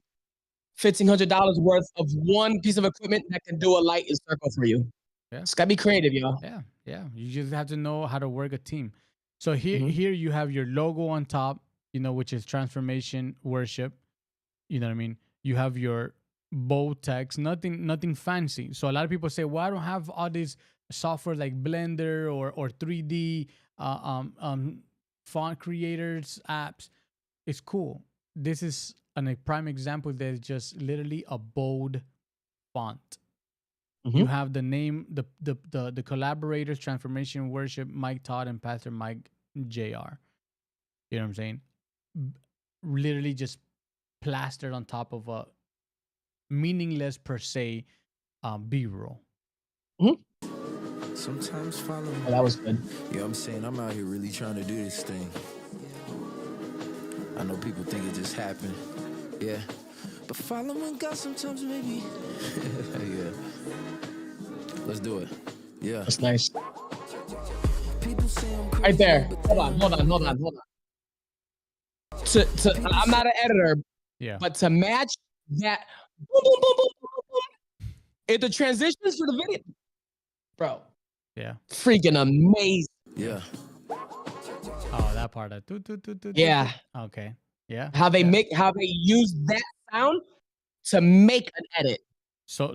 $1,500 worth of one piece of equipment that can do a light and circle for you. Yeah. It's gotta be creative, y'all. Yeah. Yeah. You just have to know how to work a team. So here you have your logo on top, you know, which is transformation worship. You know what I mean? You have your bold text, nothing fancy. So a lot of people say, well, I don't have all this software like Blender or 3D font creators apps. It's cool. This is a prime example. There's just literally a bold font. You have the name, the collaborators, Transformation Worship, Mike Todd and Pastor Mike Jr. You know what I'm saying? Literally just plastered on top of a meaningless per se B-roll. Sometimes follow me. Oh, that was good. You know what I'm saying? I'm out here really trying to do this thing. I know people think it just happened. Yeah. But following God sometimes maybe. Yeah. Let's do it. Yeah. That's nice. People say I'm crazy, Right there. but Hold on, hold on, hold on, hold on. I'm not an editor, Yeah. but to match that, boom, boom, boom, boom, boom, boom, if the transitions for the video, bro, Yeah. freaking amazing. Yeah. Oh, that part. Yeah. Okay. Yeah. How they yeah. how they use that sound to make an edit. So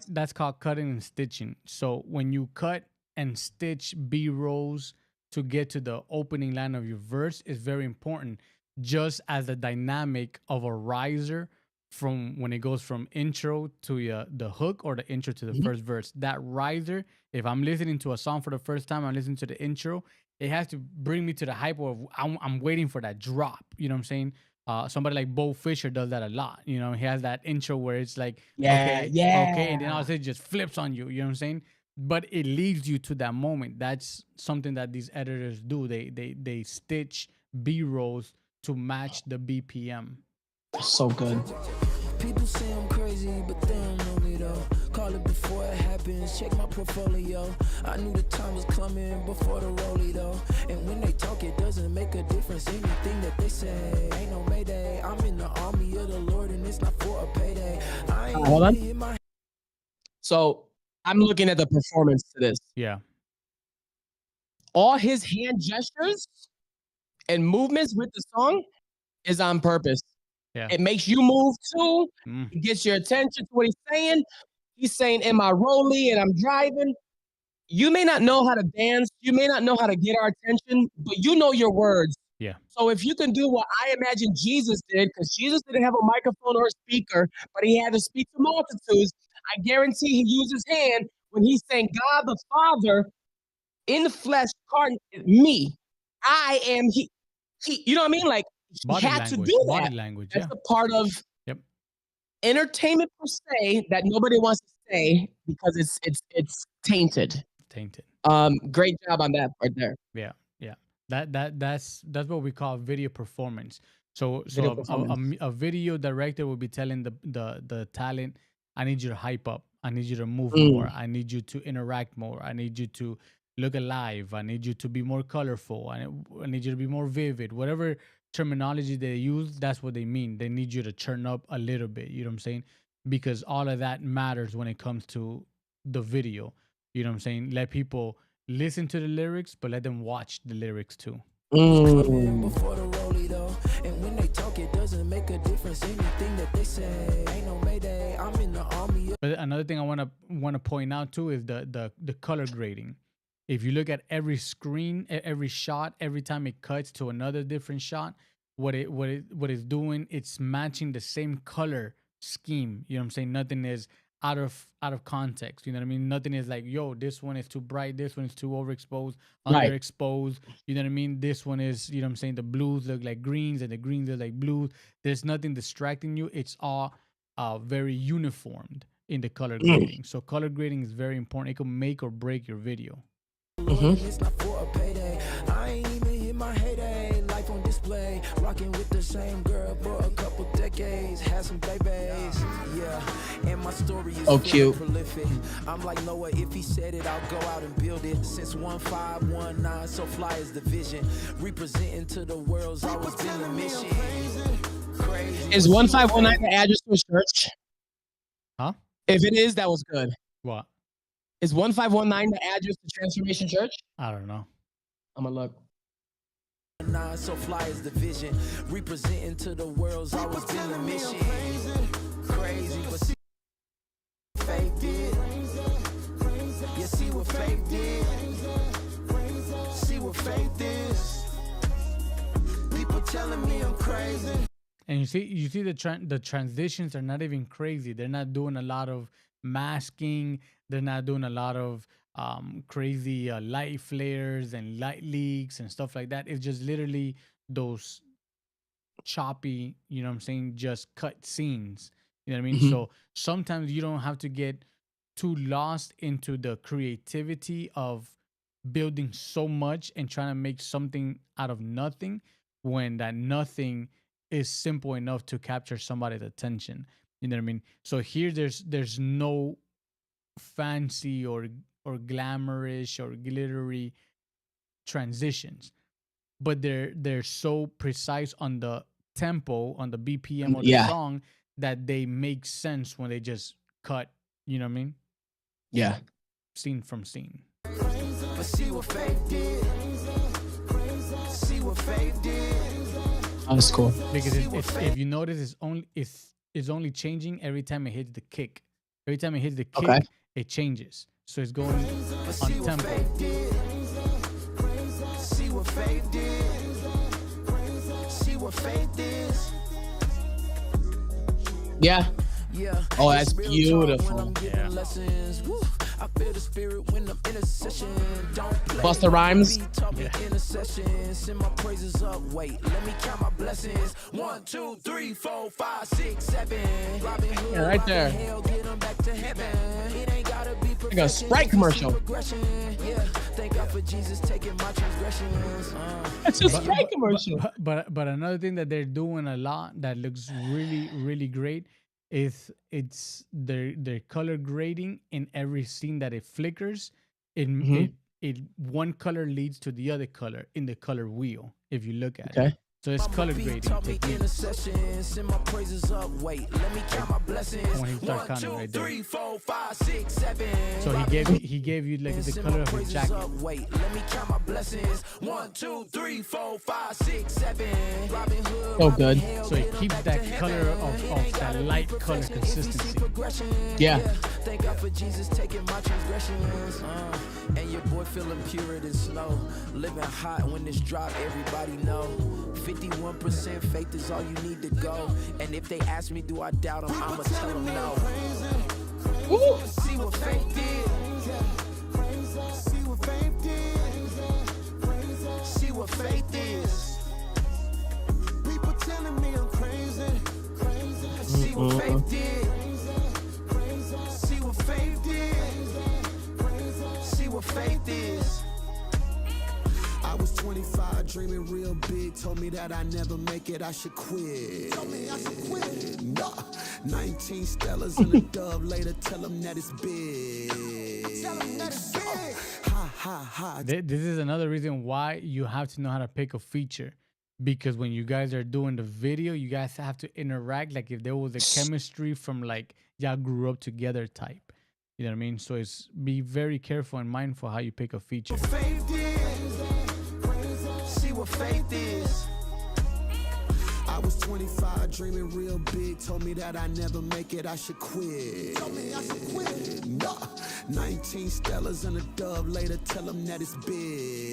that's called cutting and stitching. So when you cut and stitch B rolls to get to the opening line of your verse is very important. Just as the dynamic of a riser from when it goes from intro to the hook or the intro to the Mhm. first verse. That riser, if I'm listening to a song for the first time, I'm listening to the intro, it has to bring me to the hype of I'm waiting for that drop. You know what I'm saying? Somebody like Bo Fisher does that a lot. You know, he has that intro where it's like, Yeah, okay, and then all yeah. of a sudden it just flips on you. You know what I'm saying? But it leads you to that moment. That's something that these editors do. They stitch B rolls to match the BPM. So good. People say I'm crazy, but they don't know me though. Call it before it happens, check my portfolio. I knew the time was coming before the rollie though. And when they talk, it doesn't make a difference. Anything that they say, ain't no mayday. I'm in the army of the Lord, and it's not for a payday. I ain't Hold on. even hit my So I'm looking at the performance to this. Yeah. All his hand gestures and movements with the song is on purpose. Yeah. It makes you move too. Mm. It gets your attention to what he's saying. He's saying, "Am I rolly?" and I'm driving. You may not know how to dance. You may not know how to get our attention, but you know your words. Yeah. So if you can do what I imagine Jesus did, because Jesus didn't have a microphone or a speaker, but he had to speak to multitudes, I guarantee he used his hand when he's saying, God the Father in the flesh, me. I am he. You know what I mean? Like he Body had to language. do Body that. language. That's Yeah. a part of Yep. entertainment per se that nobody wants to say because it's tainted. Tainted. Great job on that part there. Yeah, yeah. That's what we call video performance. So Video a performance. a video director will be telling the talent, I need you to hype up. I need you to move more. Mm. I need you to interact more. I need you to look alive. I need you to be more colorful. I need you to be more vivid. Whatever terminology they use, that's what they mean. They need you to turn up a little bit. You know what I'm saying? Because all of that matters when it comes to the video. You know what I'm saying? Let people listen to the lyrics, but let them watch the lyrics too. Mm. before the rollie though. And when they talk, it doesn't make a difference. Anything that they say, ain't no mayday. I'm in the army of But another thing I want to point out too is the color grading. If you look at every screen, every shot, every time it cuts to another different shot, what it's doing, it's matching the same color scheme. You know what I'm saying? Nothing is out of context. You know what I mean? Nothing is like, yo, this one is too bright, this one is too overexposed, Right. underexposed. You know what I mean? This one is, you know what I'm saying? The blues look like greens and the greens look like blues. There's nothing distracting you. It's all very uniformed in the color grading. So color grading is very important. It can make or break your video. the Lord, and it's not for a payday. I ain't even hit my heyday. Life on display, rocking with the same girl for a couple decades. Had some babies, yeah. And my story is Oh, very cute. prolific. I'm like Noah, if he said it, I'll go out and build it. Since 1519, so fly is the vision. Representing to the world's always been the mission. Crazy. Is 1519 the address to a church? Huh? If it is, that was good. What? Is 1519 the address to Transformation Church? I don't know. I'm gonna look. Nine, so fly is the vision. Representing to the world's always been the mission. Crazy, but see what faith did. You see what faith did. See what faith is. People telling me I'm crazy. And you see the transitions are not even crazy. They're not doing a lot of masking. They're not doing a lot of crazy light flares and light leaks and stuff like that. It's just literally those choppy, you know what I'm saying, just cut scenes. You know what I mean? Mhm. So sometimes you don't have to get too lost into the creativity of building so much and trying to make something out of nothing when that nothing is simple enough to capture somebody's attention. You know what I mean? So here there's no fancy or glamorous or glittery transitions, but they're so precise on the tempo, on the BPM of the Yeah. song, that they make sense when they just cut. You know what I mean? Yeah. Scene from scene. But see what Faith did. See what Faith did. That was cool. Because if you notice, it's only changing every time it hits the kick. Every time it hits the kick, Okay. it changes. So it's going on tempo. See what Faith did. See what Faith is. Yeah. Yeah. Oh, that's beautiful. Yeah. Lessons. Woo. I feel the spirit when I'm in a session. Don't play. Busta Rhymes. Yeah. In a session. Send my praises up. Wait, let me count my blessings. 1, 2, 3, 4, 5, 6, 7. Robin Hood, Yeah, right there. hell, get 'em back to heaven. It ain't gotta be Like a Sprite commercial. Yeah. Thank God for Jesus taking my transgressions. It's a Sprite commercial. But another thing that they're doing a lot that looks really great is it's their color grading in every scene that it flickers. It one color leads to the other color in the color wheel if you look at it. Okay. So it's color grading technique. Send my praises up. Wait, let me count my blessings. When he start 1, counting 2, right there. 3, 4, 5, 6, 7. So he gave you like the Send color my of his praises jacket. up. Wait, let me count my blessings. 1, 2, 3, 4, 5, 6, 7. Robin Hood, So good. So it keeps that color of that light color consistency. Yeah. Thank God for Jesus taking my transgressions. And your boy feeling pure and slow. Living hot when this drop, everybody know. 51% faith is all you need to go. And if they ask me, do I doubt them? I'ma tell them no. Woo. See what faith did. See what faith did. See what faith is. People telling me I'm crazy. See what faith did. See what faith did. See what faith is. I was 25, dreaming real big. Told me that I never make it, I should quit. Told me I should quit. Nah. 19 Stellas and a dove later. Tell them that it's big. Tell them that it's big. Ha ha ha. This is another reason why you have to know how to pick a feature, because when you guys are doing the video, you guys have to interact like if there was a chemistry from like y'all grew up together type. You know what I mean? So it's be very careful and mindful how you pick a feature. Faith is. See what faith is. I was 25, dreaming real big. Told me that I never make it, I should quit. Told me I should quit. Nah. 19 Stellas and a dove later. Tell them that it's big.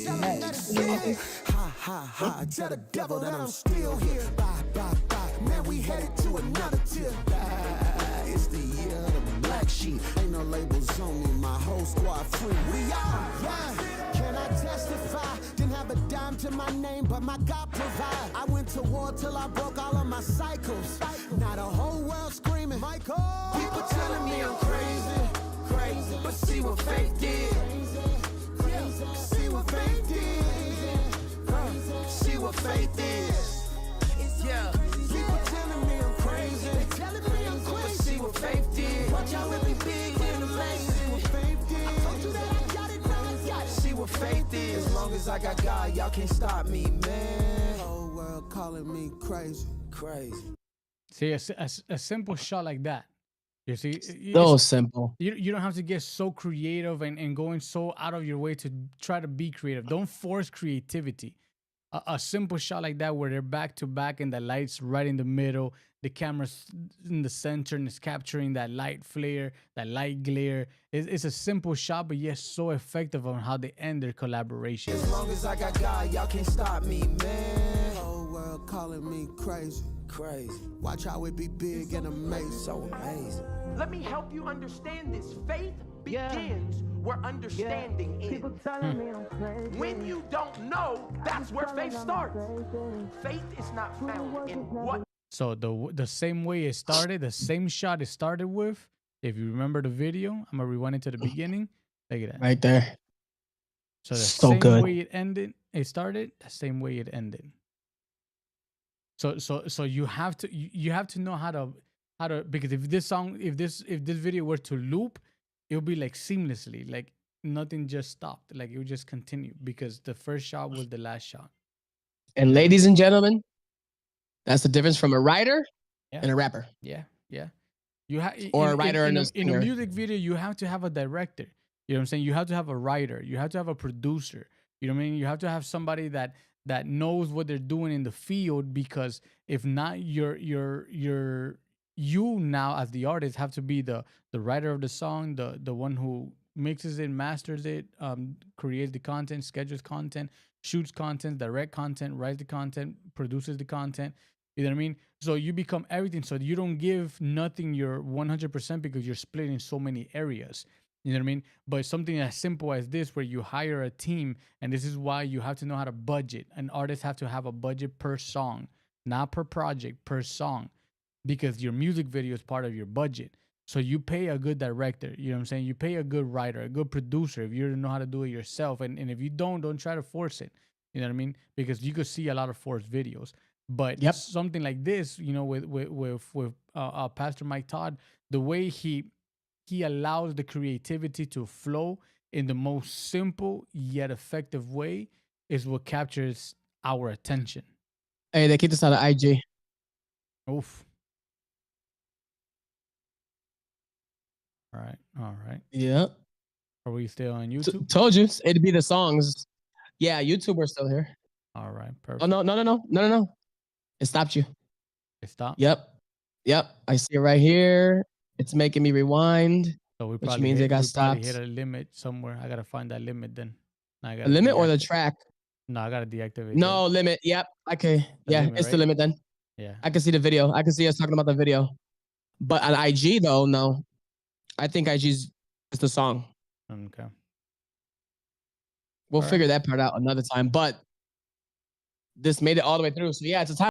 Tell them that it's big. Ha ha ha. Tell the devil that I'm still here. Bye bye bye. Man, we headed to another tier. It's the year of the black sheep. Ain't no labels on me. My whole squad free. We are. Yeah. Can I testify? Didn't have a dime to my name, but my God provide. I went to war till I broke all of my cycles. Now the whole world screaming, Michael. People telling me I'm crazy, crazy. But see what faith did. See what faith did. See what faith is. Yeah. People telling me I'm crazy. They telling me I'm crazy. But see what faith did. Watch out with me big and amazing. See what faith did. I told you that I got it, now I got it. See what faith is. As long as I got God, y'all can't stop me, man. Whole world calling me crazy. Crazy. See, a simple shot like that. You see, So simple. you don't have to get so creative and going so out of your way to try to be creative. Don't force creativity. A simple shot like that where they're back to back and the light's right in the middle, the camera's in the center and it's capturing that light flare, that light glare. It's a simple shot, but yes, so effective on how they end their collaboration. As long as I got God, y'all can't stop me, man. Whole world calling me crazy. Crazy. Watch how it be big and amazing. So amazing. Let me help you understand this. Faith begins where understanding ends. When you don't know, that's where faith starts. Faith is not found in what. So the same way it started, the same shot it started with. If you remember the video, I'm gonna rewind it to the beginning. Look at that. Right there. So the So same good. way it started, the same way it ended. So you have to know how how to, because if this song, if this video were to loop, it would be like seamlessly, like nothing just stopped, like it would just continue because the first shot was the last shot. And ladies and gentlemen, that's the difference from a writer Yeah. and a rapper. Yeah, yeah. You have Or a writer and a in a singer. music video, you have to have a director. You know what I'm saying? You have to have a writer. You have to have a producer. You know what I mean? You have to have somebody that knows what they're doing in the field, because if not, you now as the artist have to be the writer of the song, the one who mixes it, masters it, creates the content, schedules content, shoots content, direct content, writes the content, produces the content. You know what I mean? So you become everything. So you don't give nothing your 100% because you're split in so many areas. You know what I mean? But something as simple as this, where you hire a team, and this is why you have to know how to budget. An artist have to have a budget per song, not per project, per song, because your music video is part of your budget. So you pay a good director, you know what I'm saying? You pay a good writer, a good producer if you don't know how to do it yourself. And if you don't try to force it. You know what I mean? Because you could see a lot of forced videos. But Yep. something like this, you know, with Pastor Mike Todd, the way he allows the creativity to flow in the most simple yet effective way is what captures our attention. Hey, they keep this out of IG. Oof. All right. All right. Yeah. Are we still on YouTube? Told you it'd be the songs. Yeah, YouTube, we're still here. All right. Perfect. Oh no. It stopped you. It stopped. Yep. I see it right here. It's making me rewind. So we Which probably means hit, it got we probably stopped. hit a limit somewhere. I gotta find that limit then. I The gotta limit or the deactivate- track? No, I gotta deactivate. No, limit. Yep. Okay. The Yeah, limit, it's the right? limit then. Yeah. I can see the video. I can see us talking about the video. But on IG though, no. I think IG's is the song. Okay. We'll All right. figure that part out another time. But this made it all the way through. So yeah, it's a time.